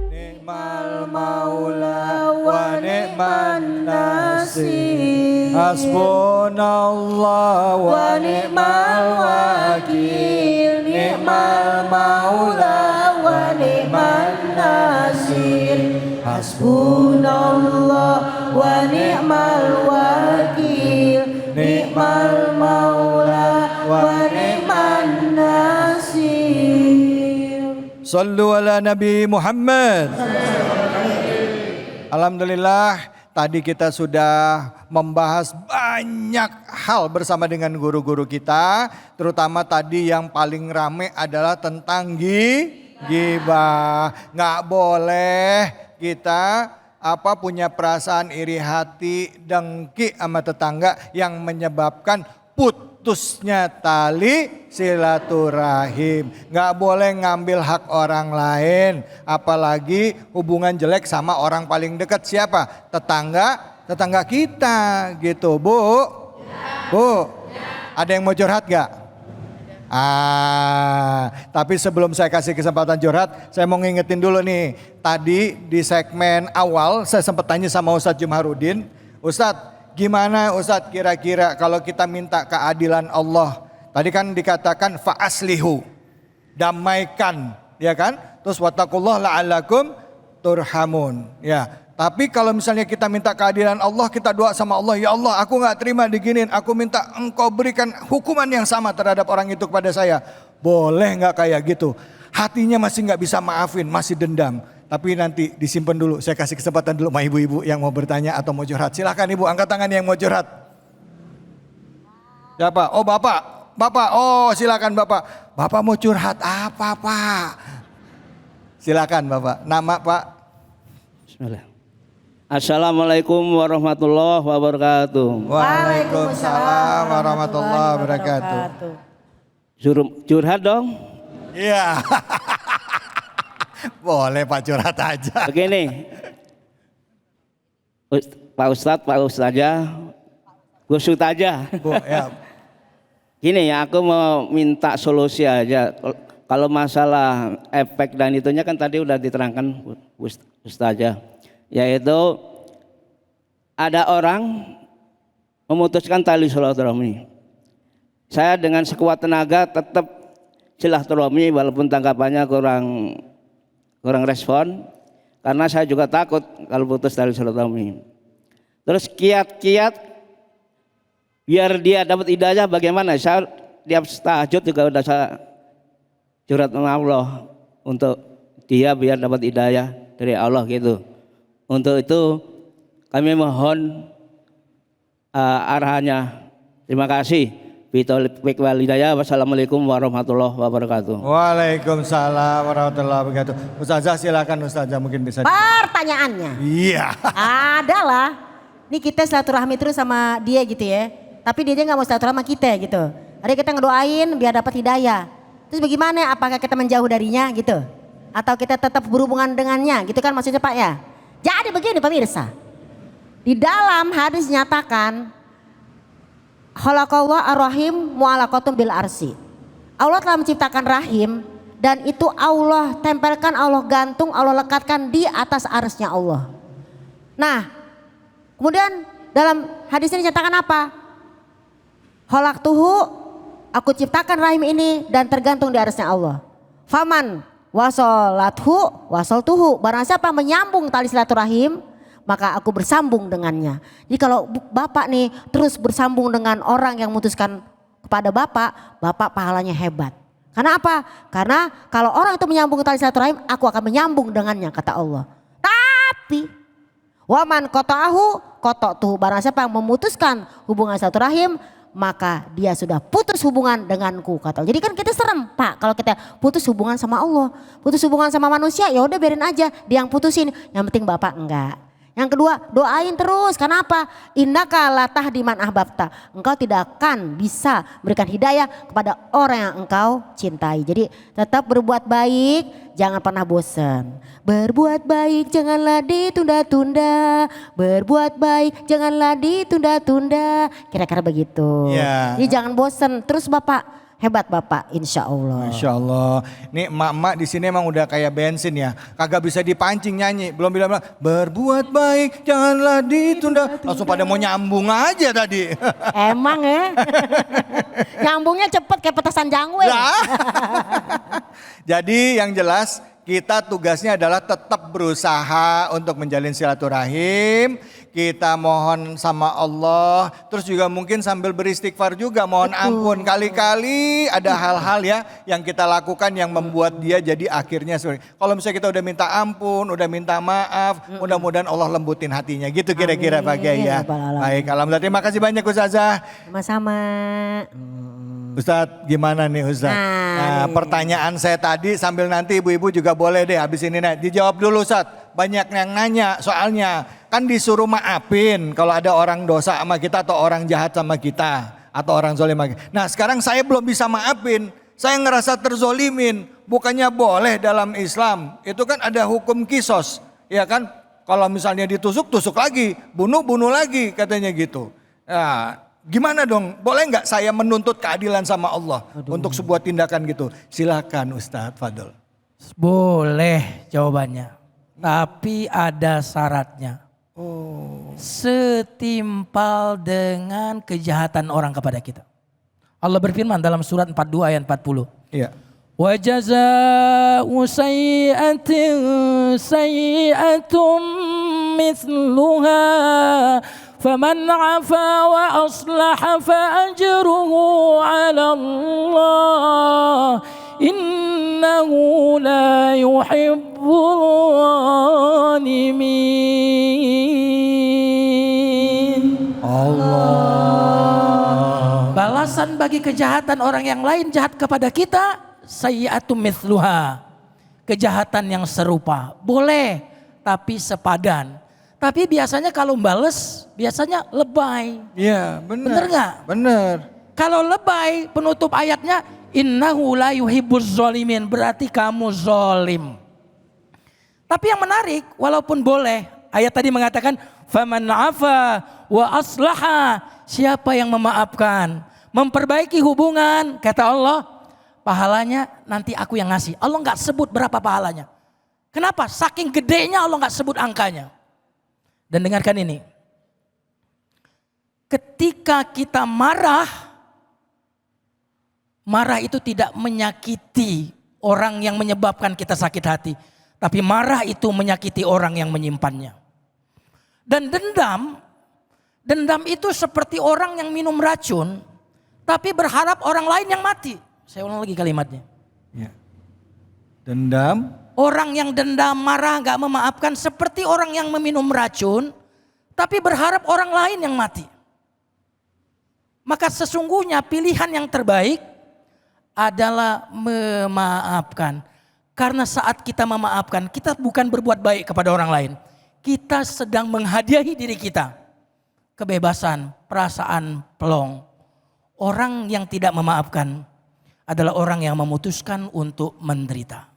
Ni'mal maula wa ni'man nasir. Hasbunallah wa ni'mal wakil. Ni'mal maula wa ni'man nasir. Hasbunallah wa ni'mal wakil. Ni'mal maula wa ni'man nasir. Sallu ala Nabi Muhammad. Alhamdulillah, tadi kita sudah membahas banyak hal bersama dengan guru-guru kita. Terutama tadi yang paling rame adalah tentang gibah. Nggak boleh kita punya perasaan iri hati, dengki sama tetangga yang menyebabkan putusnya tali silaturahim. Nggak boleh ngambil hak orang lain. Apalagi hubungan jelek sama orang paling dekat. Siapa? Tetangga kita gitu Bu. Bu, ada yang mau curhat gak? Tapi sebelum saya kasih kesempatan curhat, saya mau ngingetin dulu nih. Tadi di segmen awal saya sempat tanya sama Ustadz Jumahrudin. Ustadz, gimana Ustadz kira-kira kalau kita minta keadilan Allah? Tadi kan dikatakan fa'aslihu, damaikan, ya kan? Terus wattaqullah la'allakum turhamun. Ya. Tapi kalau misalnya kita minta keadilan Allah, kita doa sama Allah, ya Allah aku gak terima diginin, aku minta engkau berikan hukuman yang sama terhadap orang itu kepada saya. Boleh gak kayak gitu? Hatinya masih gak bisa maafin, masih dendam. Tapi nanti disimpan dulu, saya kasih kesempatan dulu sama ibu-ibu yang mau bertanya atau mau curhat. Silahkan ibu, angkat tangan yang mau curhat. Siapa? Oh bapak, oh silakan bapak. Bapak mau curhat apa pak? Silakan bapak, nama pak. Bismillah. Assalamualaikum warahmatullahi wabarakatuh. Waalaikumsalam warahmatullahi wabarakatuh. Suruh curhat dong. Iya. Boleh Pak curhat aja. Begini. Pak Ustadz, Pak Ustadzah, gusut aja. Bu, ya. Gini ya, aku mau minta solusi aja. Kalau masalah efek dan itunya kan tadi udah diterangkan Ustazah, yaitu ada orang memutuskan tali silaturahmi. Saya dengan sekuat tenaga tetap silaturahmi walaupun tanggapannya kurang respon, karena saya juga takut kalau putus tali silaturahmi. Terus kiat-kiat biar dia dapat hidayah bagaimana? Saya tiap tahajud juga udah saya curhat sama Allah untuk dia biar dapat hidayah dari Allah gitu. Untuk itu kami mohon arahannya. Terima kasih. Bitaufiq wal hidayah. Wassalamualaikum warahmatullahi wabarakatuh. Waalaikumsalam warahmatullahi wabarakatuh. Ustazah silakan, Ustazah mungkin bisa. Pertanyaannya Iya. adalah, ini kita silaturahmi terus sama dia gitu ya. Tapi dia nggak mau silaturahmi sama kita gitu. Ada kita ngedoain biar dapat hidayah. Terus bagaimana? Apakah kita menjauh darinya gitu? Atau kita tetap berhubungan dengannya gitu kan maksudnya Pak ya? Jadi begini pemirsa. Di dalam hadis nyatakan khalaqallahu ar-rahim mu'alaqatun bil arsi. Allah telah menciptakan rahim dan itu Allah tempelkan, Allah gantung, Allah lekatkan di atas arsy-Nya Allah. Nah, kemudian dalam hadis ini nyatakan apa? Khalaqtuhu, aku ciptakan rahim ini dan tergantung di arsy-Nya Allah. Faman wasolathu wasoltuhu, barang siapa menyambung tali silaturahim maka aku bersambung dengannya. Jadi kalau Bapak nih terus bersambung dengan orang yang memutuskan kepada Bapak, Bapak pahalanya hebat. Karena apa? Karena kalau orang itu menyambung tali silaturahim, aku akan menyambung dengannya kata Allah. Tapi waman qata'tuhu, barang siapa yang memutuskan hubungan silaturahim, maka dia sudah putus hubungan denganku kata Allah. Jadi kan kita serem Pak kalau kita putus hubungan sama Allah, putus hubungan sama manusia, ya udah biarin aja dia yang putusin. Yang penting Bapak enggak. Yang kedua, doain terus. Kenapa? Innaka la tahdi man ahbabta. Engkau tidak akan bisa berikan hidayah kepada orang yang engkau cintai. Jadi tetap berbuat baik, jangan pernah bosan. Berbuat baik janganlah ditunda-tunda. Berbuat baik janganlah ditunda-tunda. Kira-kira begitu. Ya. Jadi jangan bosan. Terus Bapak, hebat Bapak, insya Allah. Masya Allah. Nih emak-emak di sini emang udah kayak bensin ya. Kagak bisa dipancing nyanyi. Belum bilang berbuat baik janganlah ditunda. Langsung pada mau nyambung aja tadi. Emang ya. Nyambungnya cepet kayak petasan jangwe. Nah. Jadi yang jelas kita tugasnya adalah tetap berusaha untuk menjalin silaturahim. Kita mohon sama Allah, terus juga mungkin sambil beristighfar juga mohon ampun. Kali-kali ada hal-hal ya yang kita lakukan yang membuat dia jadi akhirnya sorry. Kalau misalnya kita udah minta ampun, udah minta maaf, mudah-mudahan Allah lembutin hatinya. Gitu kira-kira Pak Kiai ya. Baik, alhamdulillah terima kasih banyak Ustazah. Sama-sama. Ustadz gimana nih Ustadz? Nah, pertanyaan saya tadi sambil nanti ibu-ibu juga boleh deh habis ini dijawab dulu Ustadz. Banyak yang nanya soalnya kan disuruh maafin kalau ada orang dosa sama kita atau orang jahat sama kita atau orang zolim sama kita. Nah sekarang saya belum bisa maafin, saya ngerasa terzolimin. Bukannya boleh dalam Islam, itu kan ada hukum kisos, ya kan? Kalau misalnya ditusuk, tusuk lagi, bunuh lagi katanya gitu. Nah, gimana dong? Boleh nggak saya menuntut keadilan sama Allah untuk sebuah tindakan gitu? Silakan Ustadz Fadl. Boleh jawabannya. Tapi ada syaratnya. Setimpal dengan kejahatan orang kepada kita. Allah berfirman dalam surat 42 ayat 40. Iya. Wa jazaa'u sayyi'atin sayyi'atum mithluha faman 'afa wa aslaha fa ajruhu 'ala Allah innahu la yuhibbul zalimin. Allah. Balasan bagi kejahatan orang yang lain jahat kepada kita, sayyi'atum mithluha. Kejahatan yang serupa. Boleh, tapi sepadan. Tapi biasanya kalau bales, biasanya lebay. Iya, benar. Bener nggak? Bener. Kalau lebay, penutup ayatnya, innahu la yuhibbuz zalimin, berarti kamu zolim. Tapi yang menarik, walaupun boleh, ayat tadi mengatakan, faman afa wa aslaha, siapa yang memaafkan, memperbaiki hubungan, kata Allah, pahalanya nanti aku yang ngasih. Allah nggak sebut berapa pahalanya. Kenapa? Saking gedenya Allah nggak sebut angkanya. Dan dengarkan ini. Ketika kita marah itu tidak menyakiti orang yang menyebabkan kita sakit hati. Tapi marah itu menyakiti orang yang menyimpannya. Dan dendam itu seperti orang yang minum racun, tapi berharap orang lain yang mati. Saya ulang lagi kalimatnya. Ya. Dendam. Orang yang dendam, marah, gak memaafkan seperti orang yang meminum racun, tapi berharap orang lain yang mati. Maka sesungguhnya pilihan yang terbaik adalah memaafkan. Karena saat kita memaafkan, kita bukan berbuat baik kepada orang lain. Kita sedang menghadiahi diri kita. Kebebasan, perasaan plong. Orang yang tidak memaafkan adalah orang yang memutuskan untuk menderita.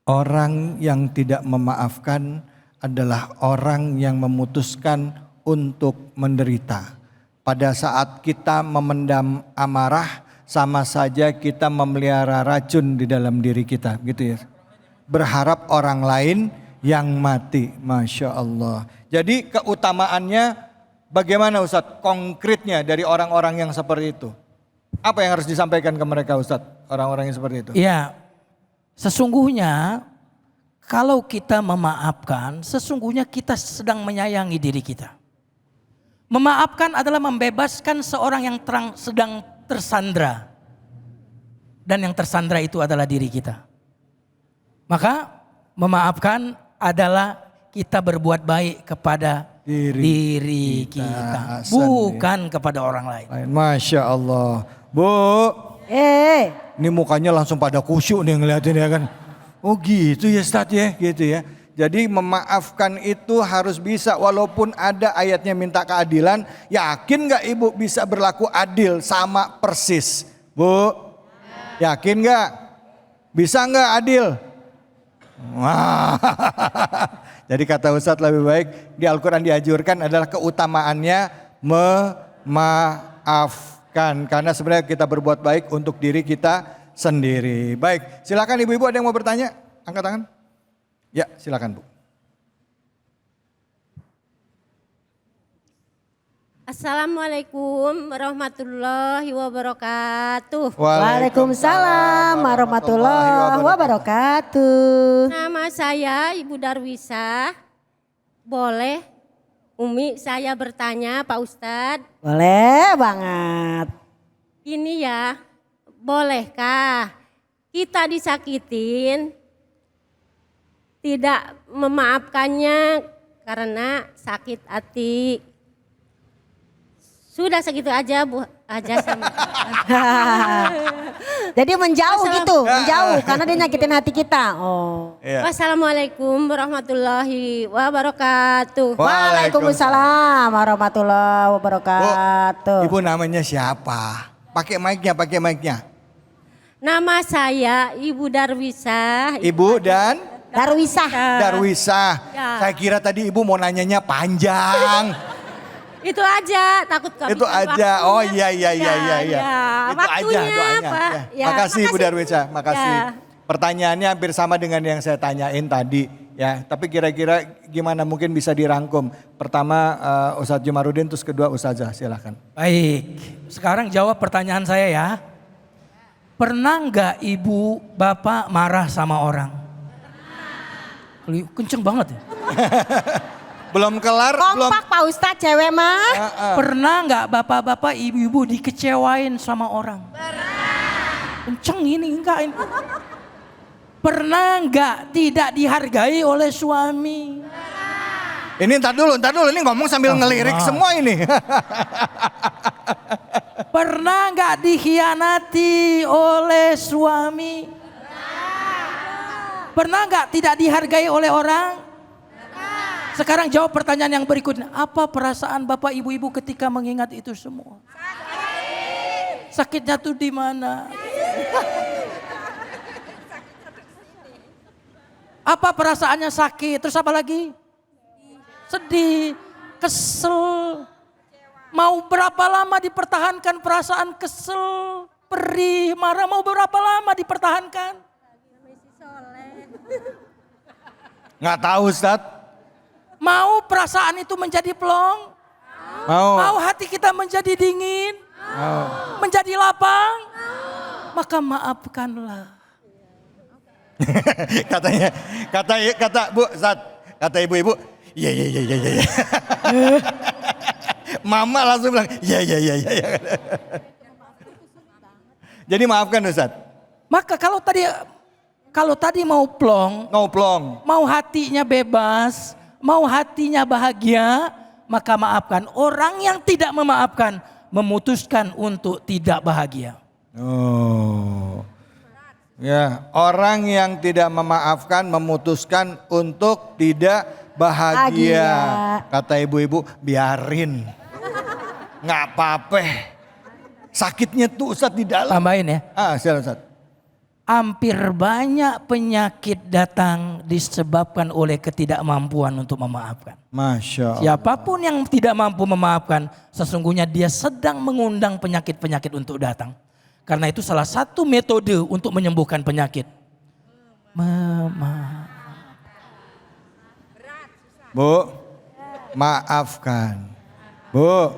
Orang yang tidak memaafkan adalah orang yang memutuskan untuk menderita. Pada saat kita memendam amarah, sama saja kita memelihara racun di dalam diri kita, gitu ya. Berharap orang lain yang mati, Masya Allah. Jadi keutamaannya bagaimana Ustadz konkretnya dari orang-orang yang seperti itu? Apa yang harus disampaikan ke mereka Ustadz, orang-orang yang seperti itu? Ya, sesungguhnya kalau kita memaafkan, sesungguhnya kita sedang menyayangi diri kita. Memaafkan adalah membebaskan seorang yang sedang tersandra. Dan yang tersandra itu adalah diri kita. Maka memaafkan adalah kita berbuat baik kepada diri kita. Bukan kepada orang lain. Masya Allah. Bu, ini mukanya langsung pada khusyuk nih ngeliatin ya kan. Oh gitu ya Ustadz ya, gitu ya. Jadi memaafkan itu harus bisa walaupun ada ayatnya minta keadilan. Yakin gak ibu bisa berlaku adil sama persis? Bu, yakin gak? Bisa gak adil? Wah. Jadi kata Ustadz lebih baik di Al-Quran dianjurkan adalah keutamaannya memaafkan. Karena sebenarnya kita berbuat baik untuk diri kita sendiri. Baik, silakan ibu-ibu ada yang mau bertanya? Angkat tangan. Ya, silakan Bu. Assalamualaikum warahmatullahi wabarakatuh. Waalaikumsalam warahmatullahi wabarakatuh. Nama saya Ibu Darwisa. Boleh Umi saya bertanya Pak Ustadz? Boleh banget. Ini ya, bolehkah kita disakitin, tidak memaafkannya karena sakit hati? Sudah segitu aja Bu, aja sama. Jadi menjauh gitu, menjauh karena dia nyakitin hati kita. Oh. Ya. Wassalamualaikum warahmatullahi wabarakatuh. Waalaikumsalam warahmatullahi wabarakatuh. Bu, ibu namanya siapa? Pakai mic-nya. Nama saya Ibu Darwisa. Ibu dan? Darwisah. Darwisah. Ya. Saya kira tadi ibu mau nanyanya panjang. Itu aja, takut kami. Itu aja. Oh iya. Ya. Itu Waktunya, aja doanya. Pak. Ya. Makasih Bu Darwisah, makasih. Ya. Pertanyaannya hampir sama dengan yang saya tanyain tadi ya. Tapi kira-kira gimana mungkin bisa dirangkum. Pertama Ustadz Jumarudin, terus kedua Ustazah, silakan. Baik, sekarang jawab pertanyaan saya ya. Pernah nggak ibu bapak marah sama orang? Kenceng banget ya. Belum kelar, Kompak Pak Ustadz cewek mah. Pernah nggak bapak-bapak ibu-ibu dikecewain sama orang? Kenceng ini enggak ini. Pernah nggak tidak dihargai oleh suami? Ini ntar dulu, ini ngomong sambil ngelirik semua ini. Pernah nggak dikhianati oleh suami? Pernah nggak tidak dihargai oleh orang? Sekarang jawab pertanyaan yang berikutnya. Apa perasaan bapak ibu-ibu ketika mengingat itu semua? Sakitnya tuh di mana? Apa perasaannya sakit? Terus apa lagi? Sedih, kesel, Mau berapa lama dipertahankan perasaan kesel, perih, marah, mau berapa lama dipertahankan? Nggak tahu Ustaz. Mau perasaan itu menjadi plong? Mau hati kita menjadi dingin? Menjadi lapang? Maka maafkanlah. Katanya, kata Bu Ustaz, kata ibu-ibu, iya. Mama langsung bilang, iya. Jadi maafkan Ustaz. Maka kalau tadi mau plong, No plong. mau hatinya bebas, mau hatinya bahagia, maka maafkan. Orang yang tidak memaafkan memutuskan untuk tidak bahagia. Oh. Ya, orang yang tidak memaafkan memutuskan untuk tidak bahagia. Kata ibu-ibu, biarin. Nggak apa-apa. Sakitnya tuh Ustaz di dalam. Tambahin ya. Silakan Ustaz. Hampir banyak penyakit datang disebabkan oleh ketidakmampuan untuk memaafkan. Masya Allah. Siapapun yang tidak mampu memaafkan, sesungguhnya dia sedang mengundang penyakit-penyakit untuk datang. Karena itu salah satu metode untuk menyembuhkan penyakit. Bu, maafkan. Bu,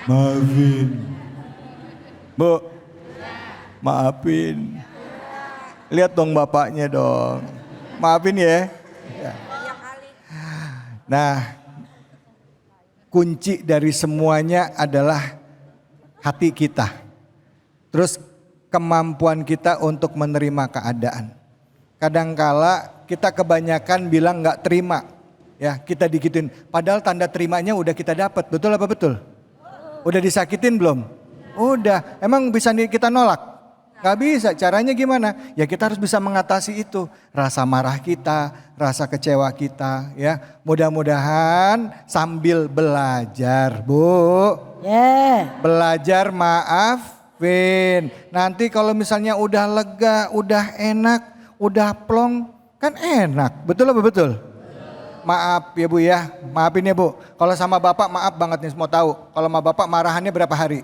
maafin. Bu, maafin. Lihat dong bapaknya dong. Maafin ya. Nah, kunci dari semuanya adalah hati kita. Terus kemampuan kita untuk menerima keadaan. Kadangkala kita kebanyakan bilang nggak terima. Ya, kita digituin. Padahal tanda terimanya udah kita dapat. Betul apa betul? Udah disakitin belum? Udah. Emang bisa kita nolak? Gak bisa, caranya gimana? Ya kita harus bisa mengatasi itu. Rasa marah kita, rasa kecewa kita ya. Mudah-mudahan sambil belajar Bu. Belajar maafin. Nanti kalau misalnya udah lega, udah enak, udah plong, kan enak. Betul apa betul? Maaf ya Bu ya, maafin ya Bu. Kalau sama Bapak maaf banget nih, mau tahu. Kalau sama Bapak marahannya berapa hari?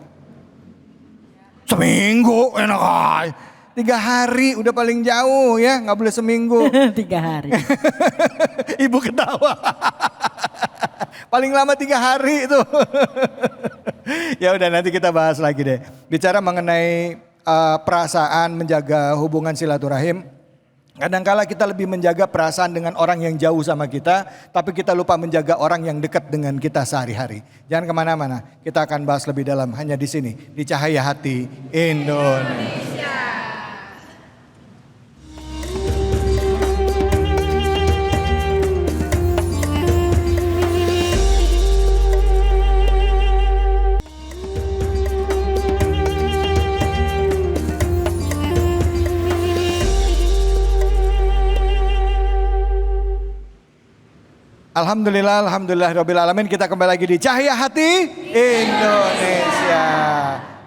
Seminggu enak aja. 3 hari udah paling jauh ya, nggak boleh seminggu. 3 hari. Ibu ketawa. Paling lama 3 hari itu. Ya udah nanti kita bahas lagi deh. Bicara mengenai perasaan menjaga hubungan silaturahim. Kadangkala kita lebih menjaga perasaan dengan orang yang jauh sama kita, tapi kita lupa menjaga orang yang dekat dengan kita sehari-hari. Jangan kemana-mana, kita akan bahas lebih dalam hanya di sini, di Cahaya Hati Indonesia. Alhamdulillah Rabbil Alamin, kita kembali lagi di Cahaya Hati Indonesia.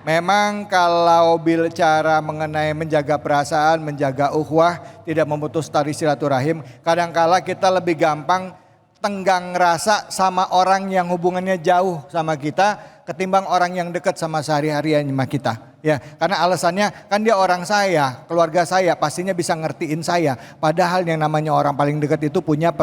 Memang kalau bicara mengenai menjaga perasaan, menjaga ukhuwah, tidak memutus tali silaturahim, kadangkala kita lebih gampang tenggang rasa sama orang yang hubungannya jauh sama kita ketimbang orang yang dekat sama sehari-hari sama kita. Ya, karena alasannya kan dia orang saya, keluarga saya, pastinya bisa ngertiin saya. Padahal yang namanya orang paling dekat itu punya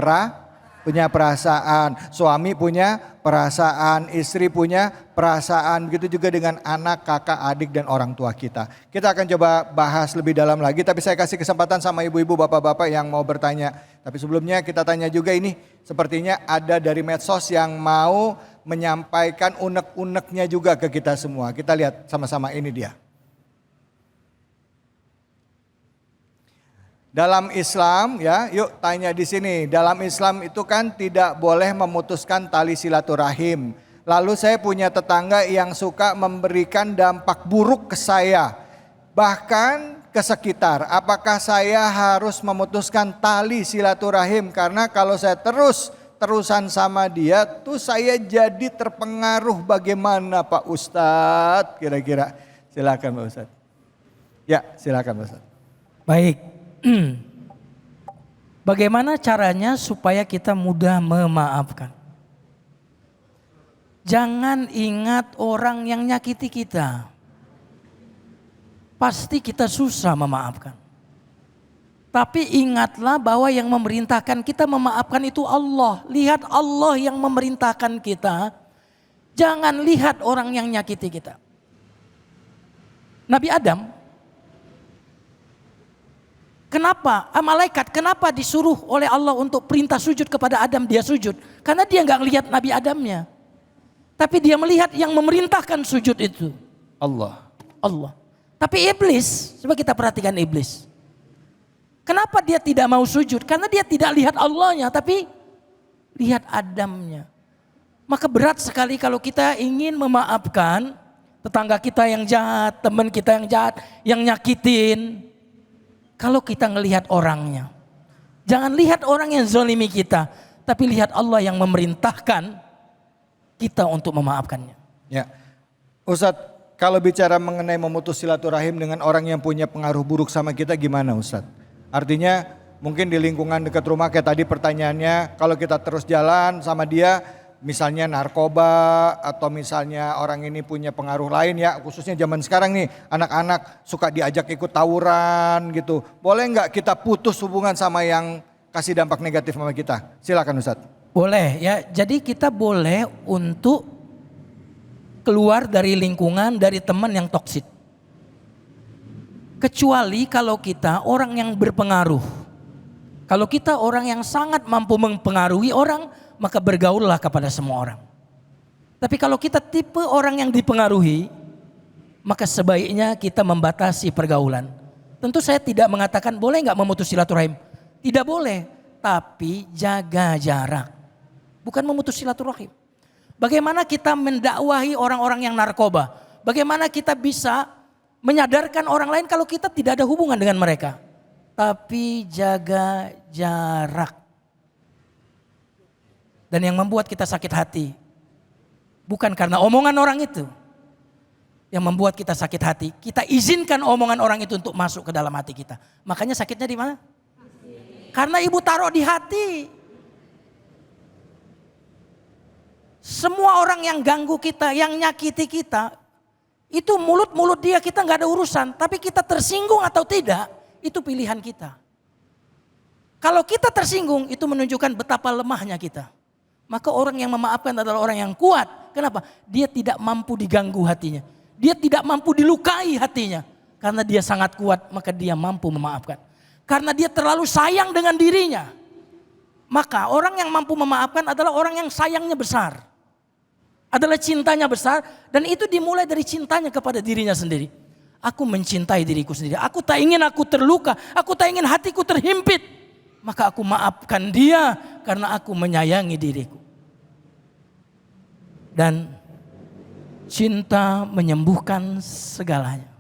perasaan, suami punya perasaan, istri punya perasaan, begitu juga dengan anak, kakak, adik dan orang tua kita. Kita akan coba bahas lebih dalam lagi, tapi saya kasih kesempatan sama ibu-ibu, bapak-bapak yang mau bertanya. Tapi sebelumnya kita tanya juga ini, sepertinya ada dari medsos yang mau menyampaikan unek-uneknya juga ke kita semua. Kita lihat sama-sama, ini dia. Dalam Islam ya, yuk tanya di sini. Dalam Islam itu kan tidak boleh memutuskan tali silaturahim. Lalu saya punya tetangga yang suka memberikan dampak buruk ke saya, bahkan ke sekitar. Apakah saya harus memutuskan tali silaturahim? Karena kalau saya terusan sama dia tuh saya jadi terpengaruh. Bagaimana Pak Ustadz? Kira-kira silakan Pak Ustadz. Ya silakan Pak Ustadz. Baik. Bagaimana caranya supaya kita mudah memaafkan? Jangan ingat orang yang nyakiti kita. Pasti kita susah memaafkan. Tapi ingatlah bahwa yang memerintahkan kita memaafkan itu Allah. Lihat Allah yang memerintahkan kita. Jangan lihat orang yang nyakiti kita. Nabi Adam, kenapa malaikat kenapa disuruh oleh Allah untuk perintah sujud kepada Adam, dia sujud? Karena dia nggak lihat Nabi Adamnya. Tapi dia melihat yang memerintahkan sujud itu. Allah. Tapi iblis, coba kita perhatikan iblis. Kenapa dia tidak mau sujud? Karena dia tidak lihat Allahnya, tapi lihat Adamnya. Maka berat sekali kalau kita ingin memaafkan tetangga kita yang jahat, teman kita yang jahat, yang nyakitin. Kalau kita ngelihat orangnya. Jangan lihat orang yang zalimi kita, tapi lihat Allah yang memerintahkan kita untuk memaafkannya. Ya, Ustadz, kalau bicara mengenai memutus silaturahim dengan orang yang punya pengaruh buruk sama kita gimana Ustadz? Artinya mungkin di lingkungan dekat rumah kayak tadi pertanyaannya, kalau kita terus jalan sama dia, misalnya narkoba atau misalnya orang ini punya pengaruh lain ya, khususnya zaman sekarang nih anak-anak suka diajak ikut tawuran gitu. Boleh nggak kita putus hubungan sama yang kasih dampak negatif sama kita? Silakan Ustadz. Boleh ya, jadi kita boleh untuk keluar dari lingkungan, dari teman yang toksik. Kecuali kalau kita orang yang berpengaruh. Kalau kita orang yang sangat mampu mempengaruhi orang, maka bergaullah kepada semua orang. Tapi kalau kita tipe orang yang dipengaruhi, maka sebaiknya kita membatasi pergaulan. Tentu saya tidak mengatakan boleh nggak memutus silaturahim. Tidak boleh, tapi jaga jarak. Bukan memutus silaturahim. Bagaimana kita mendakwahi orang-orang yang narkoba? Bagaimana kita bisa menyadarkan orang lain kalau kita tidak ada hubungan dengan mereka? Tapi jaga jarak. Dan yang membuat kita sakit hati bukan karena omongan orang itu. Yang membuat kita sakit hati, kita izinkan omongan orang itu untuk masuk ke dalam hati kita. Makanya sakitnya di mana? Karena ibu taruh di hati. Semua orang yang ganggu kita, yang nyakiti kita, itu mulut-mulut dia kita nggak ada urusan. Tapi kita tersinggung atau tidak, itu pilihan kita. Kalau kita tersinggung, itu menunjukkan betapa lemahnya kita. Maka orang yang memaafkan adalah orang yang kuat. Kenapa? Dia tidak mampu diganggu hatinya. Dia tidak mampu dilukai hatinya. Karena dia sangat kuat, maka dia mampu memaafkan. Karena dia terlalu sayang dengan dirinya. Maka orang yang mampu memaafkan adalah orang yang sayangnya besar. Adalah cintanya besar, dan itu dimulai dari cintanya kepada dirinya sendiri. Aku mencintai diriku sendiri. Aku tak ingin aku terluka. Aku tak ingin hatiku terhimpit. Maka aku maafkan dia karena aku menyayangi diriku. Dan cinta menyembuhkan segalanya.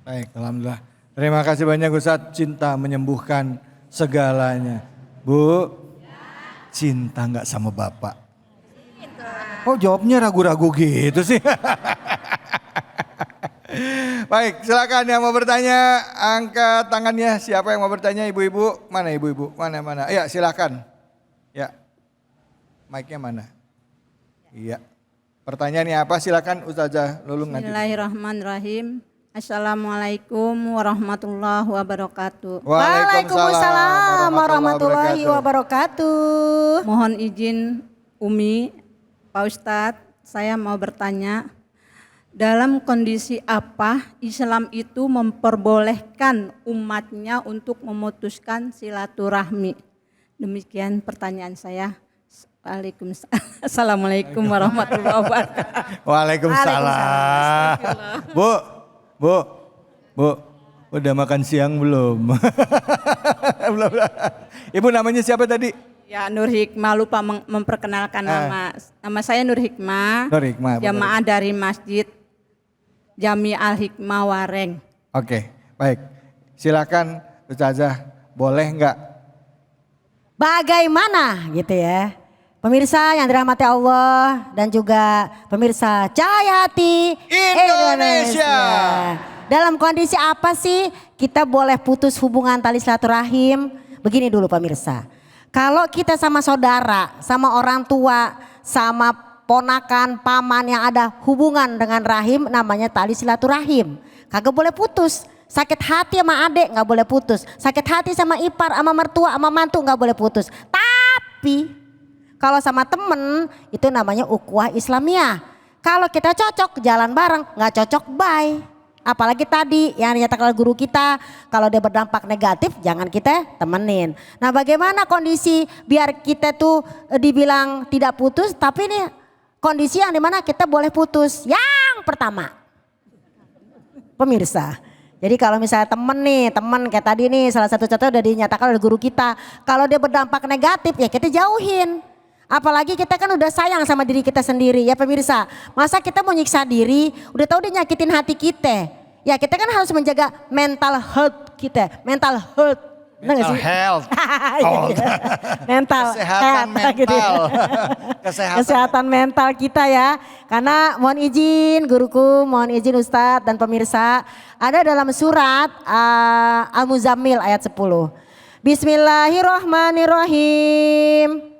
Baik, alhamdulillah. Terima kasih banyak Ustadz. Cinta menyembuhkan segalanya. Bu, cinta nggak sama bapak? Oh jawabnya ragu-ragu gitu sih. Baik, silakan yang mau bertanya angkat tangannya. Siapa yang mau bertanya, ibu-ibu? Mana ibu-ibu? Mana? Ya silakan. Ya, mic-nya mana? Iya. Pertanyaannya apa? Silakan Ustazah Lulung nanti. Bismillahirrahmanirrahim. Assalamualaikum warahmatullahi wabarakatuh. Waalaikumsalam warahmatullahi wabarakatuh. Mohon izin Umi, Pak Ustadz, saya mau bertanya. Dalam kondisi apa Islam itu memperbolehkan umatnya untuk memutuskan silaturahmi? Demikian pertanyaan saya. Assalamualaikum warahmatullahi wabarakatuh. Waalaikumsalam. Bu, udah makan siang belum? Belum. Ibu namanya siapa tadi? Ya, Nur Hikmah, lupa memperkenalkan nama. Nama saya Nur Hikmah. Nur Hikmah. Jamaah dari Masjid Jami Al Hikmah Wareng. Oke, baik. Silakan Ustazah, boleh enggak? Bagaimana gitu ya. Pemirsa yang dirahmati Allah dan juga pemirsa Cahaya Hati Indonesia. Dalam kondisi apa sih kita boleh putus hubungan tali silaturahim? Begini dulu pemirsa. Kalau kita sama saudara, sama orang tua, sama ponakan, paman yang ada hubungan dengan rahim namanya tali silaturahim. Kagak boleh putus. Sakit hati sama adik nggak boleh putus. Sakit hati sama ipar, sama mertua, sama mantu nggak boleh putus. Tapi kalau sama temen itu namanya ukhuwah Islamiyah. Kalau kita cocok jalan bareng, nggak cocok bye. Apalagi tadi yang dinyatakan guru kita, kalau dia berdampak negatif jangan kita temenin. Nah bagaimana kondisi biar kita tuh dibilang tidak putus, tapi ini kondisi yang dimana kita boleh putus. Yang pertama, pemirsa. Jadi kalau misalnya temen kayak tadi nih salah satu contoh udah dinyatakan oleh guru kita. Kalau dia berdampak negatif ya kita jauhin. Apalagi kita kan udah sayang sama diri kita sendiri ya pemirsa. Masa kita mau nyiksa diri, udah tahu dia nyakitin hati kita. Ya kita kan harus menjaga mental health kita, mental health. Mental health. Mental kesehatan health, gitu ya. mental. Kesehatan mental kita ya. Karena mohon izin guruku, mohon izin Ustadz dan pemirsa. Ada dalam surat Al-Muzammil ayat 10. Bismillahirrahmanirrahim.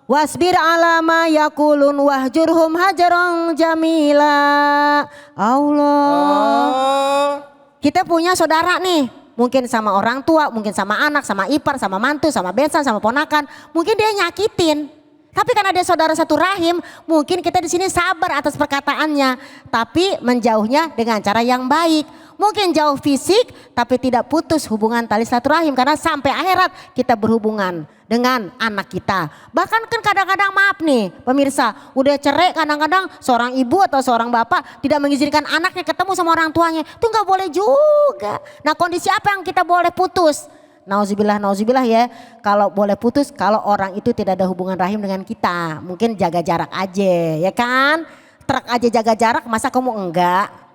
Wasbir ala ma yakulun wahjurhum hajaran jamila. Allah. Kita punya saudara nih. Mungkin sama orang tua, mungkin sama anak, sama ipar, sama mantu, sama besan, sama ponakan. Mungkin dia nyakitin. Tapi karena dia saudara satu rahim, mungkin kita di sini sabar atas perkataannya. Tapi menjauhnya dengan cara yang baik. Mungkin jauh fisik tapi tidak putus hubungan tali silaturahim. Karena sampai akhirat kita berhubungan dengan anak kita. Bahkan kan kadang-kadang maaf nih pemirsa, udah cerai kadang-kadang seorang ibu atau seorang bapak tidak mengizinkan anaknya ketemu sama orang tuanya. Itu nggak boleh juga. Nah kondisi apa yang kita boleh putus? Nauzubillah ya. Kalau boleh putus kalau orang itu tidak ada hubungan rahim dengan kita. Mungkin jaga jarak aja ya kan. Truk aja jaga jarak masa kamu enggak?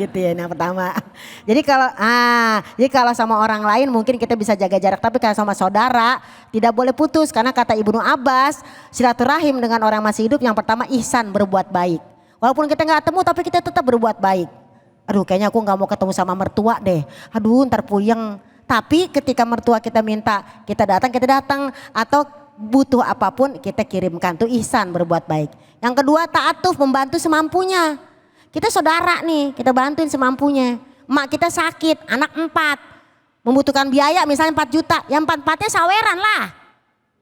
Gitu ya, yang pertama. Jadi kalau sama orang lain mungkin kita bisa jaga jarak, tapi kalau sama saudara tidak boleh putus karena kata Ibnu Abbas silaturahim dengan orang masih hidup yang pertama ihsan, berbuat baik. Walaupun kita nggak ketemu tapi kita tetap berbuat baik. Aduh kayaknya aku nggak mau ketemu sama mertua deh. Aduh ntar puyeng. Tapi ketika mertua kita minta kita datang atau butuh apapun kita kirimkan, tuh ihsan, berbuat baik. Yang kedua ta'atuf, membantu semampunya. Kita saudara nih, kita bantuin semampunya. Emak kita sakit, anak 4. Membutuhkan biaya misalnya 4 juta. Yang 4-4nya saweran lah.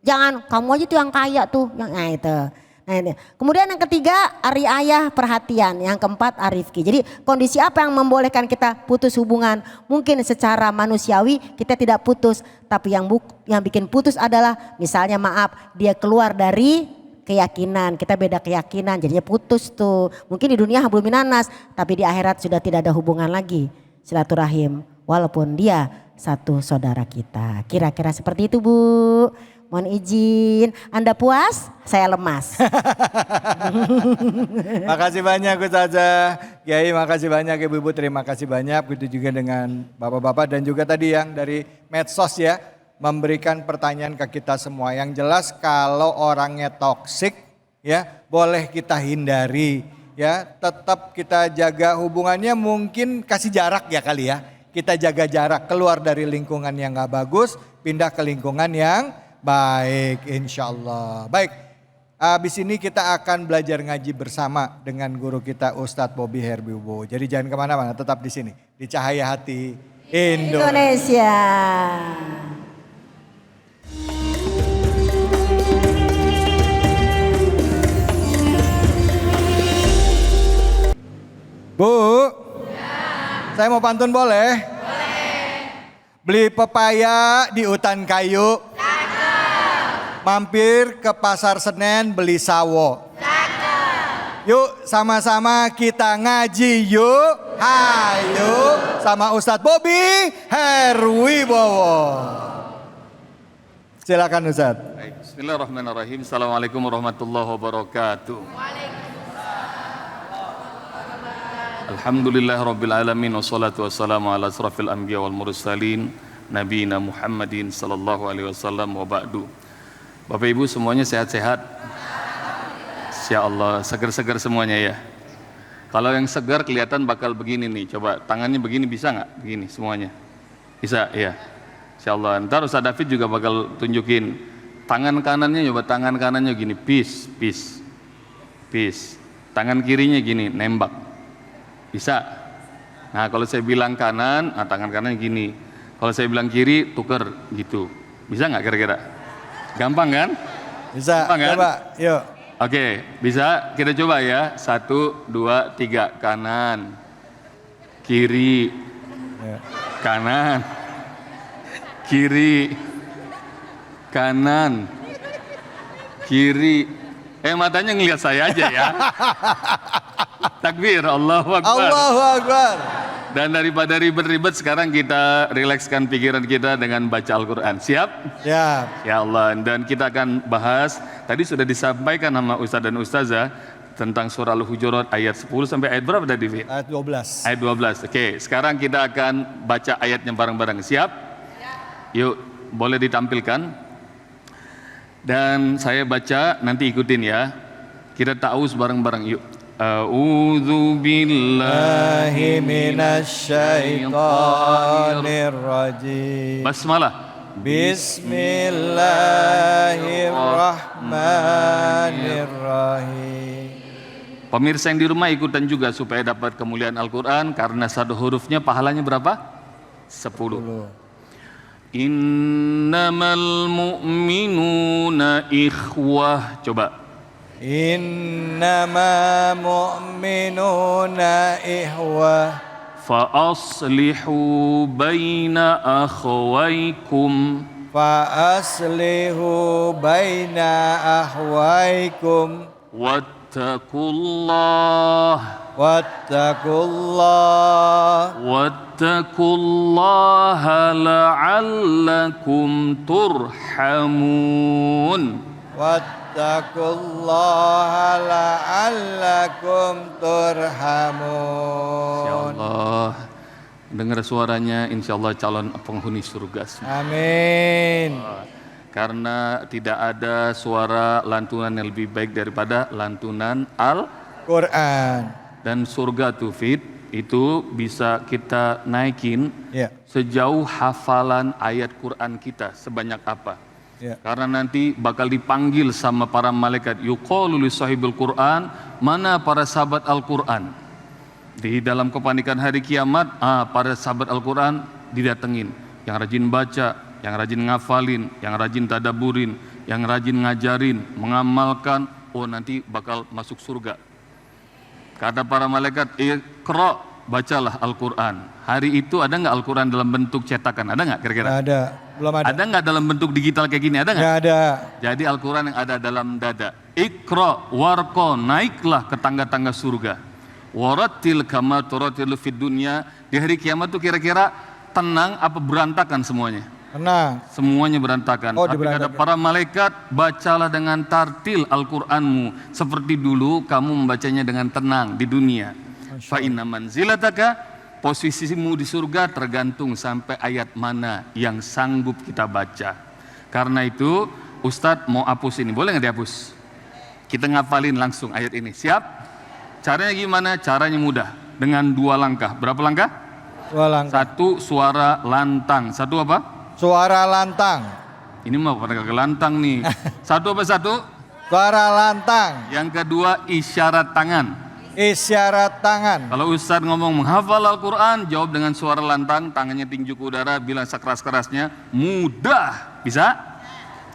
Jangan kamu aja tuh yang kaya tuh. Nah itu. Nah, ini. Kemudian yang ketiga riayah perhatian. Yang keempat arifki. Jadi kondisi apa yang membolehkan kita putus hubungan? Mungkin secara manusiawi kita tidak putus. Tapi yang bikin putus adalah misalnya maaf dia keluar dari keyakinan, kita beda keyakinan jadinya putus tuh. Mungkin di dunia hablum minanas tapi di akhirat sudah tidak ada hubungan lagi silaturahim walaupun dia satu saudara kita. Kira-kira seperti itu Bu. Mohon izin, Anda puas? Saya lemas. Makasih banyak Ustazah, Kiai makasih banyak Ibu-ibu, terima kasih banyak. Begitu juga dengan Bapak-bapak dan juga tadi yang dari medsos ya. Memberikan pertanyaan ke kita semua. Yang jelas kalau orangnya toksik ya boleh kita hindari ya. Tetap kita jaga hubungannya, mungkin kasih jarak ya kali ya. Kita jaga jarak, keluar dari lingkungan yang gak bagus, pindah ke lingkungan yang baik insya Allah. Baik, habis ini kita akan belajar ngaji bersama dengan guru kita Ustadz Bobby Herbiubo. Jadi jangan kemana-mana, tetap di sini di Cahaya Hati Indonesia. Bu, saya mau pantun boleh? Boleh. Beli pepaya di hutan kayu. Cakep. Mampir ke pasar Senen beli sawo. Cakep. Yuk sama-sama kita ngaji yuk. Hayo sama Ustadz Bobby Herwibowo. Silakan Ustadz. Baik, bismillahirrahmanirrahim. Assalamualaikum warahmatullahi wabarakatuh. Alhamdulillah Rabbil Alamin. Wassalatu wassalamu ala asrafil anbiya wal mursalin Nabiina Muhammadin sallallahu alaihi wasallam wa ba'du. Bapak Ibu semuanya sehat-sehat? Insyaallah segar-segar semuanya ya. Kalau yang segar kelihatan bakal begini nih. Coba tangannya begini bisa nggak? Begini semuanya. Bisa ya. Insyaallah. Ntar Ustaz David juga bakal tunjukin Tangan kanannya coba, tangan kanannya gini, peace, peace, peace. Tangan kirinya gini, nembak. Bisa? Nah kalau saya bilang kanan, nah tangan kanan gini. Kalau saya bilang kiri, tuker gitu. Bisa nggak kira-kira? Gampang kan? Bisa, Gampang, kan? coba, yuk. Oke, bisa kita coba ya. 1, 2, 3, kanan, kiri, kanan, kiri, kanan, kiri. Matanya ngelihat saya aja ya. Takbir, Allahu Akbar. Allahu Akbar. Dan daripada ribet-ribet, sekarang kita rilekskan pikiran kita dengan baca Al-Quran. Siap? Ya, Ya Allah, dan kita akan bahas, tadi sudah disampaikan sama Ustadz dan Ustazah tentang surah Al-Hujurat ayat 10 sampai ayat berapa tadi, Fit? ayat 12. Ayat 12. Oke, sekarang kita akan baca ayatnya bareng-bareng. Siap? Yuk, boleh ditampilkan. Dan saya baca, nanti ikutin ya. Kita ta'awuz bareng-bareng, yuk. A'udzu billahi minasyaitonir rajim. Basmalah. Bismillahirrahmanirrahim. Pemirsa yang di rumah ikutan juga supaya dapat kemuliaan Al-Quran, karena satu hurufnya pahalanya berapa? 10. Innamal mu'minuna ikhwah. Coba. Innama mu'minuna ihwah. Fa'aslihu baina akhwaikum. Fa'aslihu baina ahwaikum. Wattaqullah. Wattaqullah. Wattaqullaha la'allakum turhamun. Wattaqullaha la'allakum turhamun. Insyaallah dengar suaranya, insyaallah calon penghuni surga. Amin. Karena tidak ada suara lantunan yang lebih baik daripada lantunan Quran. Dan surga tuh, Fit, itu bisa kita naikin Ya. sejauh hafalan ayat Quran kita sebanyak apa. Ya. Karena nanti bakal dipanggil sama para malaikat, yuqalu li sahibul Quran, mana para sahabat Al-Quran. Di dalam kepanikan hari kiamat, para sahabat Al-Quran didatengin, yang rajin baca, yang rajin ngafalin, yang rajin tadaburin, yang rajin ngajarin, mengamalkan, nanti bakal masuk surga. Kata para malaikat, iqra, bacalah Al-Quran. Hari itu ada nggak Al-Quran dalam bentuk cetakan? Ada nggak kira-kira? Nggak ada, belum ada. Ada nggak dalam bentuk digital kayak gini? Ada nggak? Nggak ada. Jadi Al-Quran yang ada dalam dada. Iqra warqa, naiklah ke tangga-tangga surga. Warattil kama turattilu fid dunya. Di hari kiamat tuh kira-kira tenang apa berantakan semuanya? Tenang. Semuanya berantakan. Oh, Tapi kata para malaikat, bacalah dengan tartil Al-Quranmu seperti dulu kamu membacanya dengan tenang di dunia. Fa inna manzilataka, posisimu di surga tergantung sampai ayat mana yang sanggup kita baca. Karena itu Ustadz mau hapus ini, boleh nggak dihapus? Kita ngafalin langsung ayat ini. Siap? Caranya gimana? Caranya mudah. Dengan 2 langkah. Berapa langkah? 2 langkah. 1 suara lantang. 1 apa? Suara lantang. Ini mah pada kagak lantang nih. 1 apa 1? Suara lantang. Yang kedua isyarat tangan. Isyarat tangan. Kalau Ustadz ngomong menghafal Al-Quran, jawab dengan suara lantang, tangannya tinju ke udara, bilang sekeras-kerasnya, mudah. Bisa?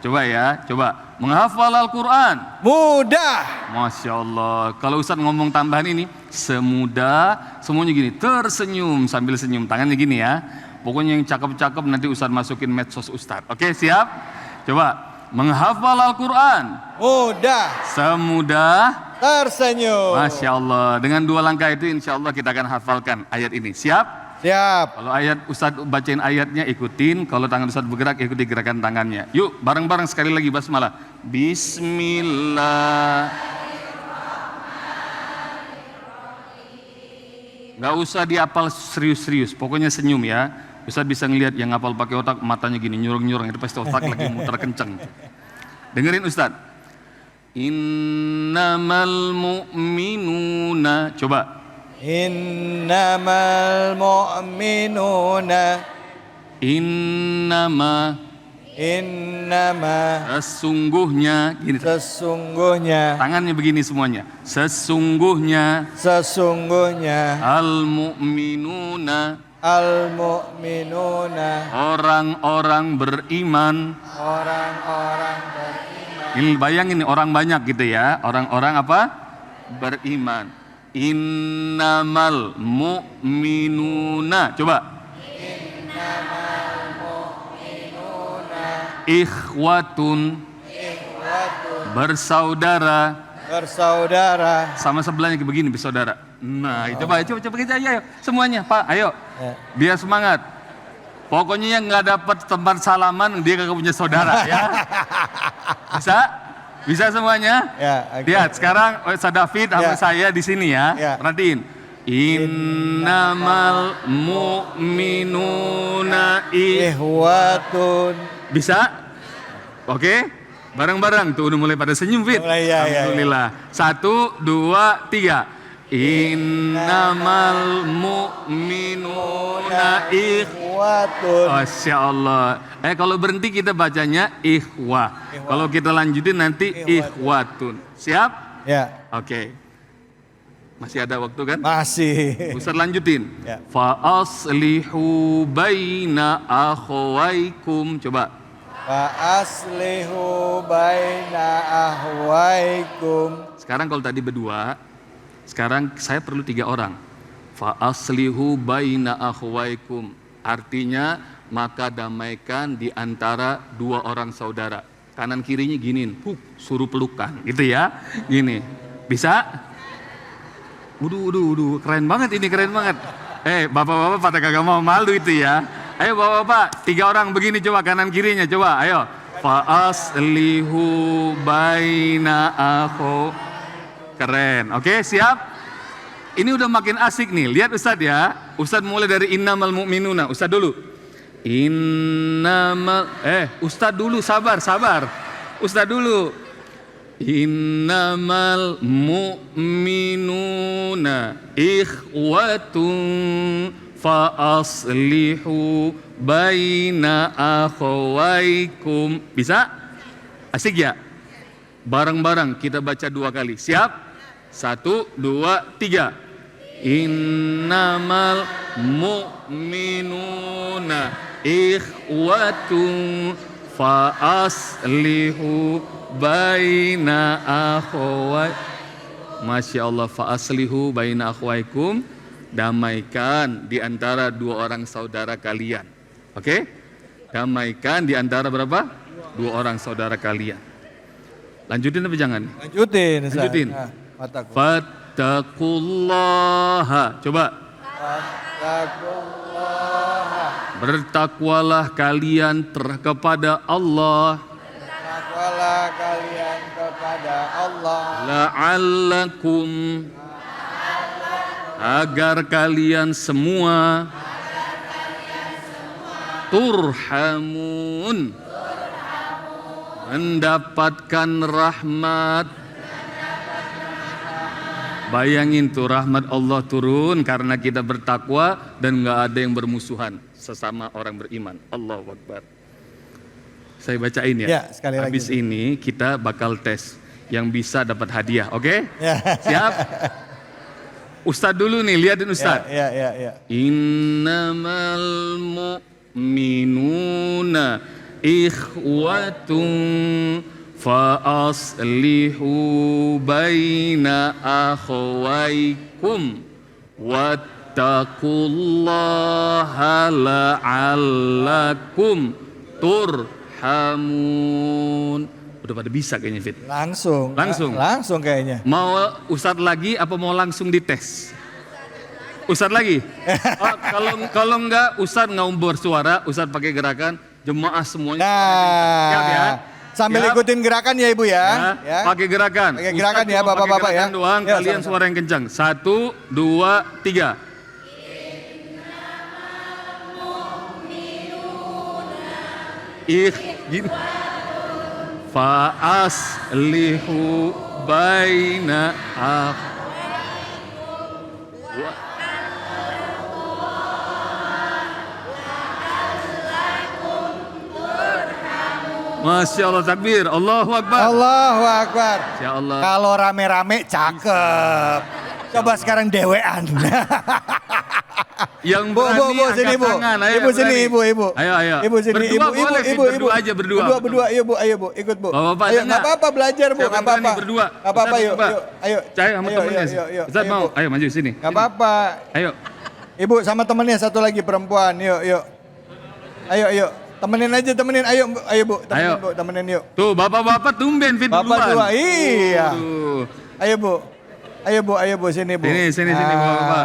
Coba ya, coba. Menghafal Al-Quran. Mudah. Masya Allah. Kalau Ustadz ngomong tambahan ini, semudah, semuanya gini, tersenyum sambil senyum. Tangannya gini ya. Pokoknya yang cakep-cakep nanti Ustadz masukin medsos Ustadz. Oke, siap? Coba. Menghafal Al-Quran. Mudah. Semudah. Tersenyum. Masya Allah. Dengan 2 langkah itu insya Allah kita akan hafalkan ayat ini. Siap? Siap. Kalau ayat Ustadz bacain ayatnya ikutin. Kalau tangan Ustadz bergerak ikuti gerakan tangannya. Yuk bareng-bareng sekali lagi basmalah. Bismillah. Gak usah diapal serius-serius. Pokoknya senyum ya. Ustadz bisa ngelihat yang ngapal pakai otak, matanya gini nyurung-nyurung. Itu pasti otak lagi muter kenceng. Dengerin Ustadz. Innamal mu'minuna. Coba. Innamal mu'minuna. Innama. Innama. Sesungguhnya, gini. Sesungguhnya. Tangannya begini semuanya. Sesungguhnya. Sesungguhnya. Al-mu'minuna. Al-mu'minuna. Orang-orang beriman. Orang-orang beriman. Ini bayangin orang banyak gitu ya. Orang-orang apa? Beriman. Innamal mu'minuna. Coba. Ikhwatun, bersaudara, sama sebelahnya kayak begini bersaudara. Nah, coba kita ayo semuanya, Pak, ayo. Biar semangat. Pokoknya yang nggak dapat tempat salaman dia kagak punya saudara ya. Bisa semuanya? Ya, okay. Lihat sekarang Ustaz David sama saya di sini ya. Perhatiin. Innamal mu'minuna ikhwatun. Bisa? Oke? Bareng-bareng tuh udah mulai pada senyum Fit. Alhamdulillah. 1, 2, 3. Innamal mu'minuna ikhwatun. Masya Allah. Kalau berhenti kita bacanya ikhwah. Kalau kita lanjutin nanti ikhwatun. Siap? Ya. Oke. Masih ada waktu kan? Masih. Ustaz lanjutin. Ya. Fa aslihu baina akhwaikum. Coba. Fa aslihu baina akhwaikum. Sekarang kalau tadi berdua, sekarang saya perlu 3 orang. Fa aslihu baina akhwaikum. Artinya maka damaikan di antara 2 orang saudara. Kanan kirinya giniin, suruh pelukan gitu ya. Gini. Bisa? Waduh, keren banget ini, keren banget. Bapak-bapak pada kagak mau malu itu ya. Ayo bapak-bapak, 3 orang begini coba kanan kirinya coba, ayo. Fa aslihu baina akhu. Keren, oke siap? Ini udah makin asik nih, lihat Ustadz ya. Ustadz mulai dari innamal mu'minuna, Ustadz dulu. Ustadz dulu, sabar. Ustadz dulu. Innamal mu'minuna ikhwatun fa aslihu baina akhwaikum. Bisa? Asik ya? Bareng-bareng kita baca 2 kali. Siap? 1, 2, 3. Innamal mu'minuna ikhwatun fa aslihu baina akhwaikum. Masya Allah, fa aslihu baina akhwaikum. Damaikan di antara 2 orang saudara kalian. Oke? Damaikan di antara berapa? 2 orang saudara kalian. Lanjutin apa jangan? Lanjutin. Fattaqullaha. Coba. Fattaqullaha. Bertakwalah kalian kepada Allah. Bertakwalah kalian kepada Allah. La'allakum. Agar kalian semua. Turhamun. Mendapatkan rahmat. Bayangin tuh rahmat Allah turun karena kita bertakwa dan nggak ada yang bermusuhan sesama orang beriman. Allahu Akbar. Saya bacain ya. Ya, sekali lagi. Habis ini kita bakal tes yang bisa dapat hadiah, oke? Ya. Siap? Ustadz dulu nih, liatin Ustadz. Ya. Innamal mu'minuna ikhwatun fa aslihu baina akhwaikum wattaqullaha la'allakum turhamun. Udah pada bisa kayaknya Fit. Langsung kayaknya. Mau Ustadz lagi apa mau langsung dites? Ustadz lagi? Kalau enggak Ustadz nggak bersuara, Ustadz pakai gerakan jemaah semuanya. Siap ya? Sambil ikutin gerakan ya Ibu ya. Pakai gerakan. Pakai gerakan ya Bapak-bapak ya. Doang, kalian suara yang kencang. 1, 2, 3. Gini. Fa aslihu baina Masya Allah, takbir. Allahu Akbar. Allahu Akbar. Ya Allah. Kalau rame-rame cakep. Coba sekarang dewean. Yang Bu, berani sini angkat Bu. tangan. Ayo, Ibu yang sini, berani. ibu. Ayo. Ibu sini, Berdua ibu, boleh, Fit. Berdua aja, berdua. Berdua, ayo Bu, ikut Bu. Bapak-bapak Ayo, ada nggak apa-apa belajar Bu, Siapa nggak yang berani apa-apa. berdua? Nggak apa-apa, Ustaz, yuk, coba. ayo. Saya sama Ayo, temennya. yuk, Ustaz ayo, mau? Bu. Ayo maju sini. Nggak apa-apa. Ayo. Ibu sama temennya satu lagi perempuan, yuk. Ayo. Temenin aja, ayo Bu, Ayo. Bu, temenin yuk. Tuh, bapak-bapak tumben Fit Bapak duluan. dua, iya. Tuh. Ayo Bu, sini Bu. Sini, Bapak-bapak.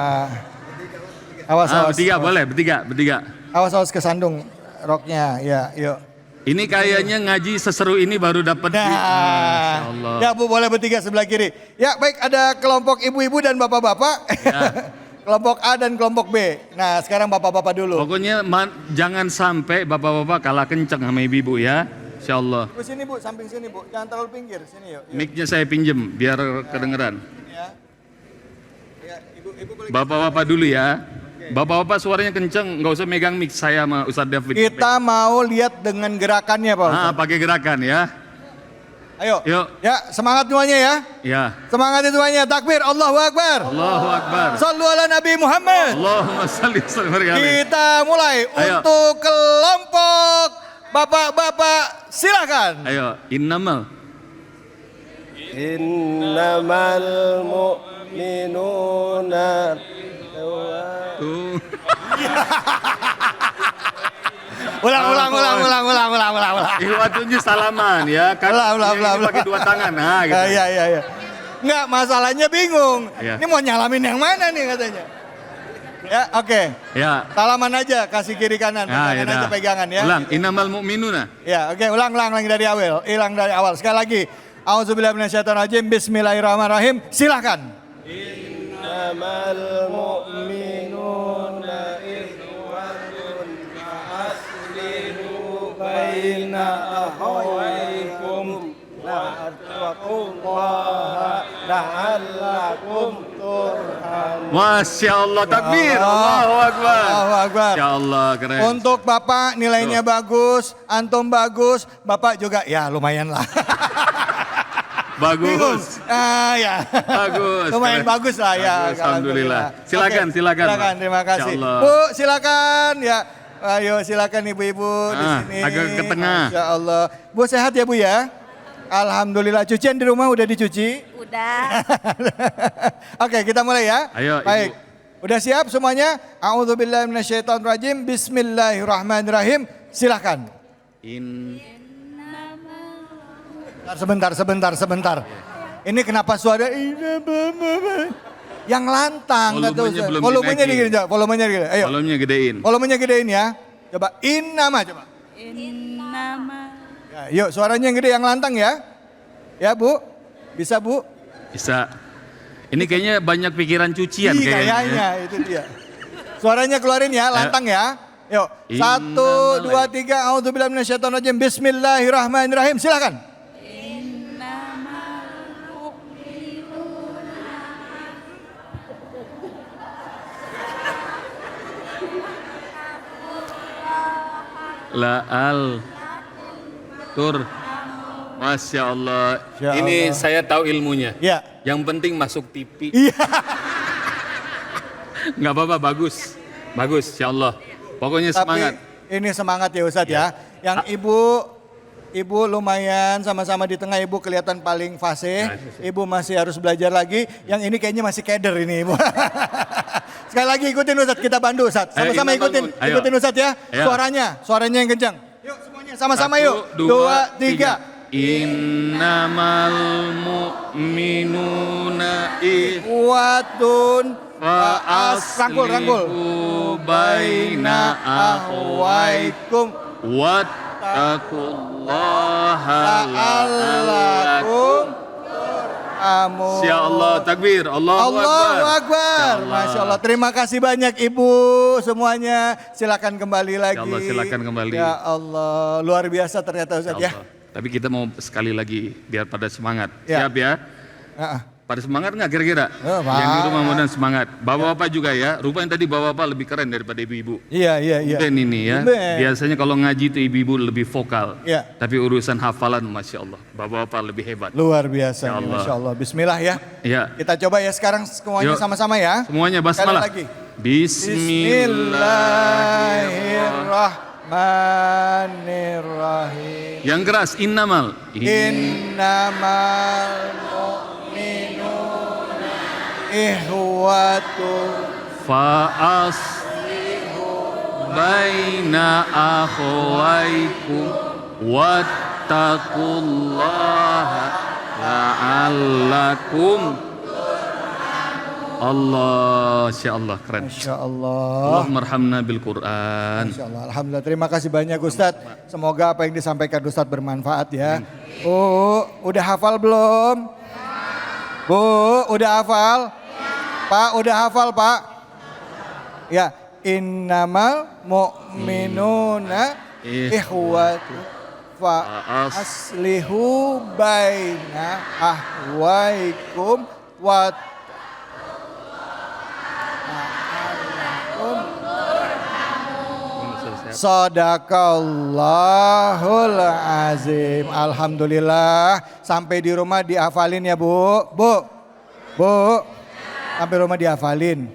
Awas. Bertiga boleh, bertiga. Awas kesandung roknya, ya, yuk. Ini kayaknya ngaji seseru ini baru dapat. Masya Allah. Ya Bu, boleh bertiga sebelah kiri. Ya baik, ada kelompok ibu-ibu dan bapak-bapak. Ya. Kelompok A dan kelompok B. Nah sekarang bapak-bapak dulu. Pokoknya jangan sampai bapak-bapak kalah kencang sama ibu-ibu ya. Insya Allah. Bu sini Bu, samping sini Bu. Jangan terlalu pinggir, sini yuk. Mic-nya saya pinjem biar kedengeran. Ya, ibu boleh. Bapak-bapak dulu ya. Bapak-bapak suaranya kenceng, nggak usah megang mic saya sama Ustadz David. Kita mau lihat dengan gerakannya Pak Ustaz. pakai gerakan ya. Ayo. Yuk. Ya, semangat semuanya ya. Ya. Semangat semuanya. Takbir, Allahu Akbar. Allahu Akbar. Sallu ala Nabi Muhammad. Allahumma salli sallim. Kita mulai Ayo. untuk kelompok bapak-bapak, silakan. Ayo, innamal. Innamal mu'minuna Tuh. Ulang. Ikhwatunnya salaman ya. Kan Ulang. ini pakai dua tangan. Nah, gitu. Iya. Enggak, masalahnya bingung. Iya. Ini mau nyalamin yang mana nih katanya. Ya, oke. Ya. Salaman aja, kasih kiri kanan, pegangan aja pegangan ya. Ulang, innamal mu'minuna. Ya, oke, ulang lagi dari awal. Hilang dari awal. Sekali lagi. Auzubillahi minasyaitonirrajim. Bismillahirrahmanirrahim. Silahkan. Innamal mu'minuna ikhwatun fa'aslihu baina akhawaykum wattaqullaha la'allakum turhamun. Masya Allah, takbir. Allahu Akbar. Allahu Akbar. Masya Allah, keren. Untuk Bapak nilainya bagus, antum bagus, Bapak juga ya lumayan lah. Bingung. Bagus. Ya. Bagus. Lumayan keren. bagus lah ya. Bagus, Alhamdulillah. Silakan, Oke, silakan. Silakan, Pak. terima kasih. Insya Allah. Bu, silakan ya. Ayo silakan ibu-ibu di Ah, sini. agak ke tengah. Masya Allah. Bu sehat ya Bu ya? Alhamdulillah. Cucian di rumah udah dicuci? Udah. Oke, kita mulai ya. Ayo, Baik. Ibu. Udah siap semuanya? A'udzubillahi minasyaitonirrajim. Bismillahirrahmanirrahim. Silakan. Sebentar. Ini kenapa suara yang lantang? Volumenya belum Volumenya dinaikin. digini, volumenya digini. Ayo. Volumenya gedein. Volumenya gedein ya. Coba innama coba. Ya, yuk suaranya yang gede, yang lantang ya. Ya Bu, bisa Bu? Bisa. Ini kayaknya banyak pikiran cucian Kayaknya itu dia. Suaranya keluarin ya, lantang ya. Yuk, 1, 2, 3. A'udzubillahi minasyaitonirrajim. Bismillahirrahmanirrahim. Silakan. La'al tur. Masya Allah. Masya Ini Allah. saya tahu ilmunya. Ya. Yang penting masuk TV. Iya. Nggak apa-apa, bagus. Bagus, insya Allah. Pokoknya semangat. Tapi ini semangat ya Ustadz ya. Yang ibu lumayan sama-sama di tengah, ibu kelihatan paling fasih. Ibu masih harus belajar lagi. Yang ini kayaknya masih keder ini ibu. Sekali lagi ikutin Ustadz, kita bantu Ustadz. Sama-sama Ayo, ikutin ayo. Ustadz ya. Ayo. Suaranya yang kencang. Yuk semuanya sama-sama 1, yuk. 2, 3. Innamal mu'minuna Watun fa'aslihu baina ahwaikum wattaqullaha la'allakum turhamun. Ya Allah, takbir. Allahu Akbar. Masya Allah. Terima kasih banyak Ibu semuanya. Silakan kembali lagi. Allah, silakan kembali. Ya Allah, luar biasa ternyata Ustaz ya. Tapi kita mau sekali lagi biar pada semangat. Ya. Siap ya? Pada semangat nggak kira-kira? Oh, Yang di rumah mudah semangat. Bapak-bapak juga ya. Rupanya tadi bapak-bapak lebih keren daripada ibu-ibu. Iya. Ben ini ya. Ben. Biasanya kalau ngaji itu ibu-ibu lebih vokal. Iya. Tapi urusan hafalan, masya Allah, bapak-bapak lebih hebat. Luar biasa, Ya Allah. Masya Allah. Bismillah ya. Ya. Kita coba ya sekarang semuanya Yuk. sama-sama ya. Semuanya Sekali basmalah. lagi. Bismillahirrahmanirrahim. Yang keras, innamal. Innamal mu'minuna ihwatu Fa'as baina akhwaikum wattaqullaha la'allakum. Allah, Masya Allah, keren. Masya Allah. Allahumma arhamna bil Quran. Masya Allah. Alhamdulillah. Terima kasih banyak Ustadz. Semoga apa yang disampaikan Ustadz bermanfaat ya. Udah hafal belum? Bu, udah hafal? Pak, udah hafal Pak? Ya. Innamal mu'minuna ikhwatu fa aslihu baina ahwaikum wa Sadaqallahul azim. Alhamdulillah. Sampai di rumah dihafalin ya Bu. Bu. Sampai rumah dihafalin.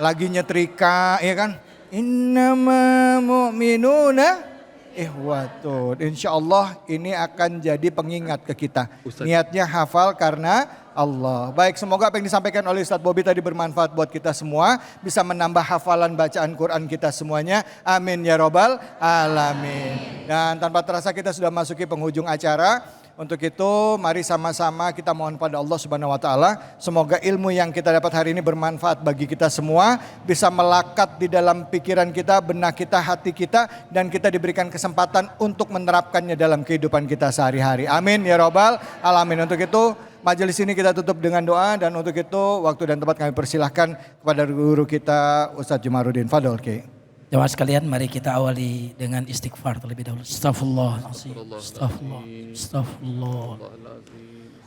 Lagi nyetrika ya kan. Innama mu'minuna ihwatun. Insya Allah ini akan jadi pengingat ke kita. Niatnya hafal karena Allah. Baik, semoga apa yang disampaikan oleh Ustadz Bobby tadi bermanfaat buat kita semua. Bisa menambah hafalan bacaan Quran kita semuanya. Amin ya robbal alamin. Dan tanpa terasa kita sudah masuki penghujung acara. Untuk itu mari sama-sama kita mohon pada Allah Subhanahu wa taala, semoga ilmu yang kita dapat hari ini bermanfaat bagi kita semua, bisa melekat di dalam pikiran kita, benak kita, hati kita, dan kita diberikan kesempatan untuk menerapkannya dalam kehidupan kita sehari-hari. Amin ya robbal alamin. Untuk itu majelis ini kita tutup dengan doa, dan untuk itu waktu dan tempat kami persilahkan kepada guru kita Ustadz Jumaruddin. Fadol Ki. Jemaah sekalian, mari kita awali dengan istighfar terlebih dahulu. Astaghfirullahaladzim. Astaghfirullah.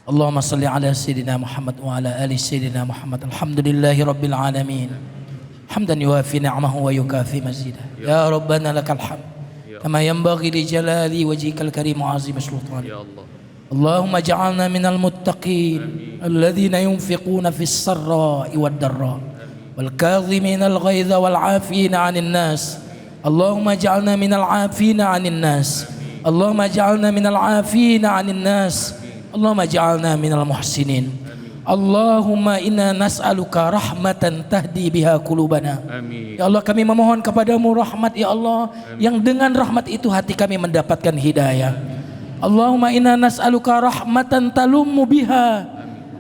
Allahumma salli ala Sayyidina Muhammad wa ala ali Sayyidina Muhammad. Alhamdulillahi Rabbil alamin. Hamdan yuafi ni'amahu wa yukafi mazidah. Ya Rabbana lakal hamd. Kama yanbaghi li jalali wajhikal karim wa azim sultani. Ya Allah. Allahumma ja'alna minal muttaqin alladhina yunfiquna fis sarra'i wad dharra. والكاظمين الغيظ والعافين عن الناس اللهم اجعلنا من العافين عن الناس اللهم اجعلنا من العافين عن الناس اللهم اجعلنا من المحسنين اللهم إنا نسألك رحمة تهدي بها قلوبنا. Ya Allah, kami memohon kepadamu rahmat ya Allah, yang dengan rahmat itu hati kami mendapatkan hidayah. Allahumma inna nas'aluka rahmatan talummu biha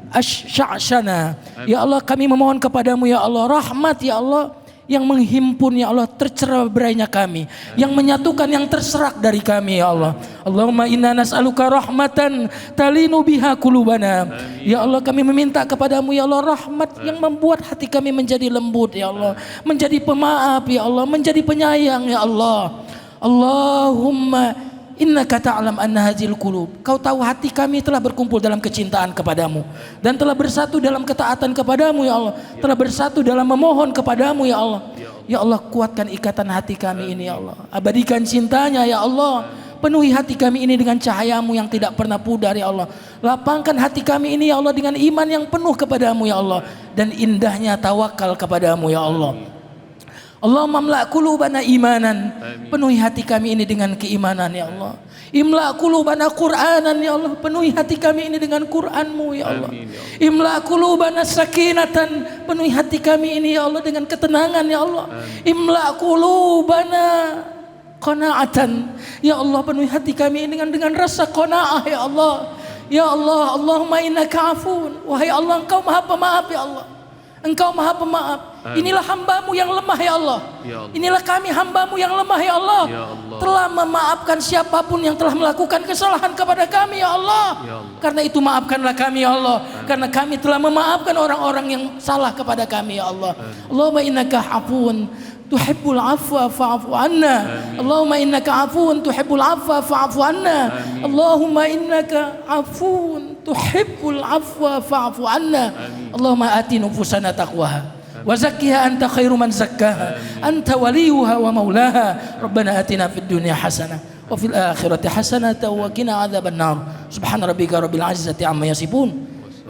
asy'ashana. Ya Allah, kami memohon kepadamu ya Allah rahmat ya Allah yang menghimpun ya Allah tercerah berainya kami, yang menyatukan yang terserak dari kami ya Allah. Allahumma inna nas'aluka rahmatan talinu biha qulubana. Ya Allah, kami meminta kepadamu ya Allah rahmat yang membuat hati kami menjadi lembut ya Allah, menjadi pemaaf ya Allah, menjadi penyayang ya Allah. Allahumma innaka ta'lam anna hadhil qulub. Kau tahu hati kami telah berkumpul dalam kecintaan kepadamu dan telah bersatu dalam ketaatan kepadamu ya Allah, telah bersatu dalam memohon kepadamu ya Allah. Ya Allah, kuatkan ikatan hati kami ini ya Allah, abadikan cintanya ya Allah, penuhi hati kami ini dengan cahayamu yang tidak pernah pudar ya Allah. Lapangkan hati kami ini ya Allah dengan iman yang penuh kepadamu ya Allah, dan indahnya tawakal kepadamu ya Allah. Allahumma mla' qulubana imanan. Penuhi hati kami ini dengan keimanan ya Allah. Imla' qulubana Qur'anan ya Allah. Penuhi hati kami ini dengan Qur'anmu ya Allah. Imla' qulubana sakinatan. Penuhi hati kami ini ya Allah dengan ketenangan ya Allah. Imla' qulubana qana'atan. Ya Allah, penuhi hati kami ini dengan rasa qanaah ya Allah. Ya Allah, Allahumma innaka afun. Wahai Allah, Engkau Maha Pemaaf ya Allah. Engkau Maha Pemaaf. Inilah hambamu yang lemah ya Allah. Inilah kami hambamu yang lemah ya Allah. Telah memaafkan siapapun yang telah melakukan kesalahan kepada kami ya Allah. Karena itu maafkanlah kami ya Allah. Karena kami telah memaafkan orang-orang yang salah kepada kami ya Allah. Allahumma innaka afun tuhibbul afwa fa'fu anna. Allahumma innaka afun tuhibbul afwa fa'fu anna. Allahumma innaka afun tuhibbul afwa fa'fu anna. Allahumma ati nufusana taqwaha wa zakkiha anta khairu man zakkaha anta waliyuha wa maulaha. Rabbana atina fid dunya hasanah wa fil akhirati hasanah wa qina adzaban nar. Subhana rabbika rabbil izzati amma yasifun.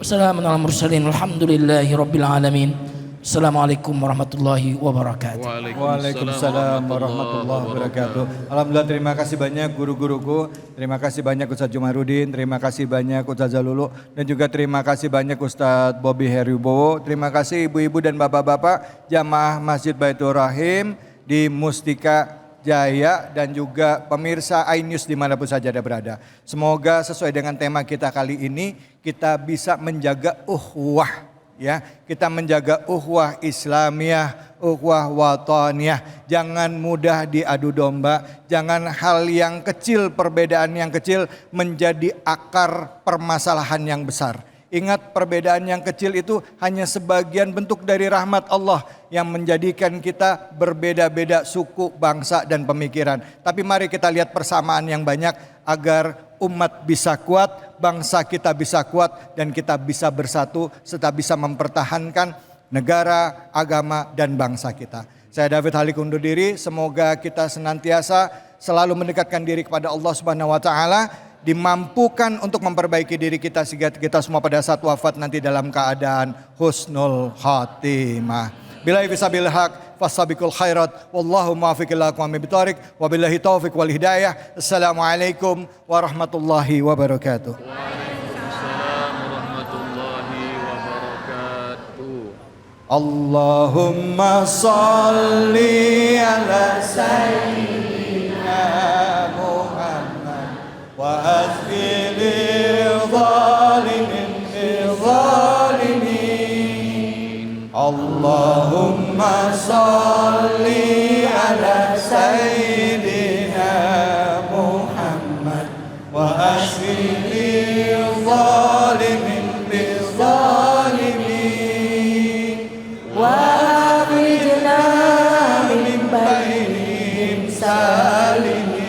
Wassalamun alal mursalin walhamdulillahi rabbil alamin. Assalamualaikum warahmatullahi wabarakatuh. Waalaikumsalam warahmatullahi wabarakatuh. Alhamdulillah, terima kasih banyak guru-guruku. Terima kasih banyak Ustaz Jumarudin, terima kasih banyak Ustaz Zalulu, dan juga terima kasih banyak Ustaz Bobby Heribowo. Terima kasih ibu-ibu dan bapak-bapak jamaah Masjid Baitur Rahim di Mustika Jaya dan juga pemirsa iNews dimanapun saja Anda berada. Semoga sesuai dengan tema kita kali ini kita bisa menjaga ukhuwah. Ya, kita menjaga ukhuwah Islamiyah, ukhuwah wataniyah. Jangan mudah diadu domba, jangan hal yang kecil, perbedaan yang kecil menjadi akar permasalahan yang besar. Ingat, perbedaan yang kecil itu hanya sebagian bentuk dari rahmat Allah yang menjadikan kita berbeda-beda suku, bangsa, dan pemikiran. Tapi mari kita lihat persamaan yang banyak agar umat bisa kuat, bangsa kita bisa kuat, dan kita bisa bersatu serta bisa mempertahankan negara, agama, dan bangsa kita. Saya David Halik undur diri, semoga kita senantiasa selalu mendekatkan diri kepada Allah Subhanahu wa taala, dimampukan untuk memperbaiki diri kita sehingga kita semua pada saat wafat nanti dalam keadaan husnul khatimah. Billahi fisabil haq fasabiqul khairat wallahu muwaffiq ila aqwamit thoriq wabillahi taufiq wal hidayah. Assalamualaikum warahmatullahi wabarakatuh. Waalaikumsalam warahmatullahi wabarakatuh. Allahumma salli ala sayyidina Muhammad wa azhilil zalimin bil zalimin. Allahumma salli ala sayyidina Muhammad wa ashfil zalimin bil zalimin wa akhrijna min bainihim salimin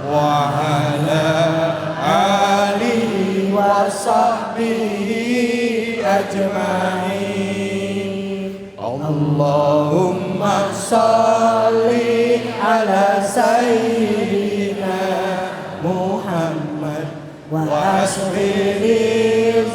wa ala alihi wa sahbihi ajma'in. Allahumma salli ala sayyidina Muhammad wa ashfil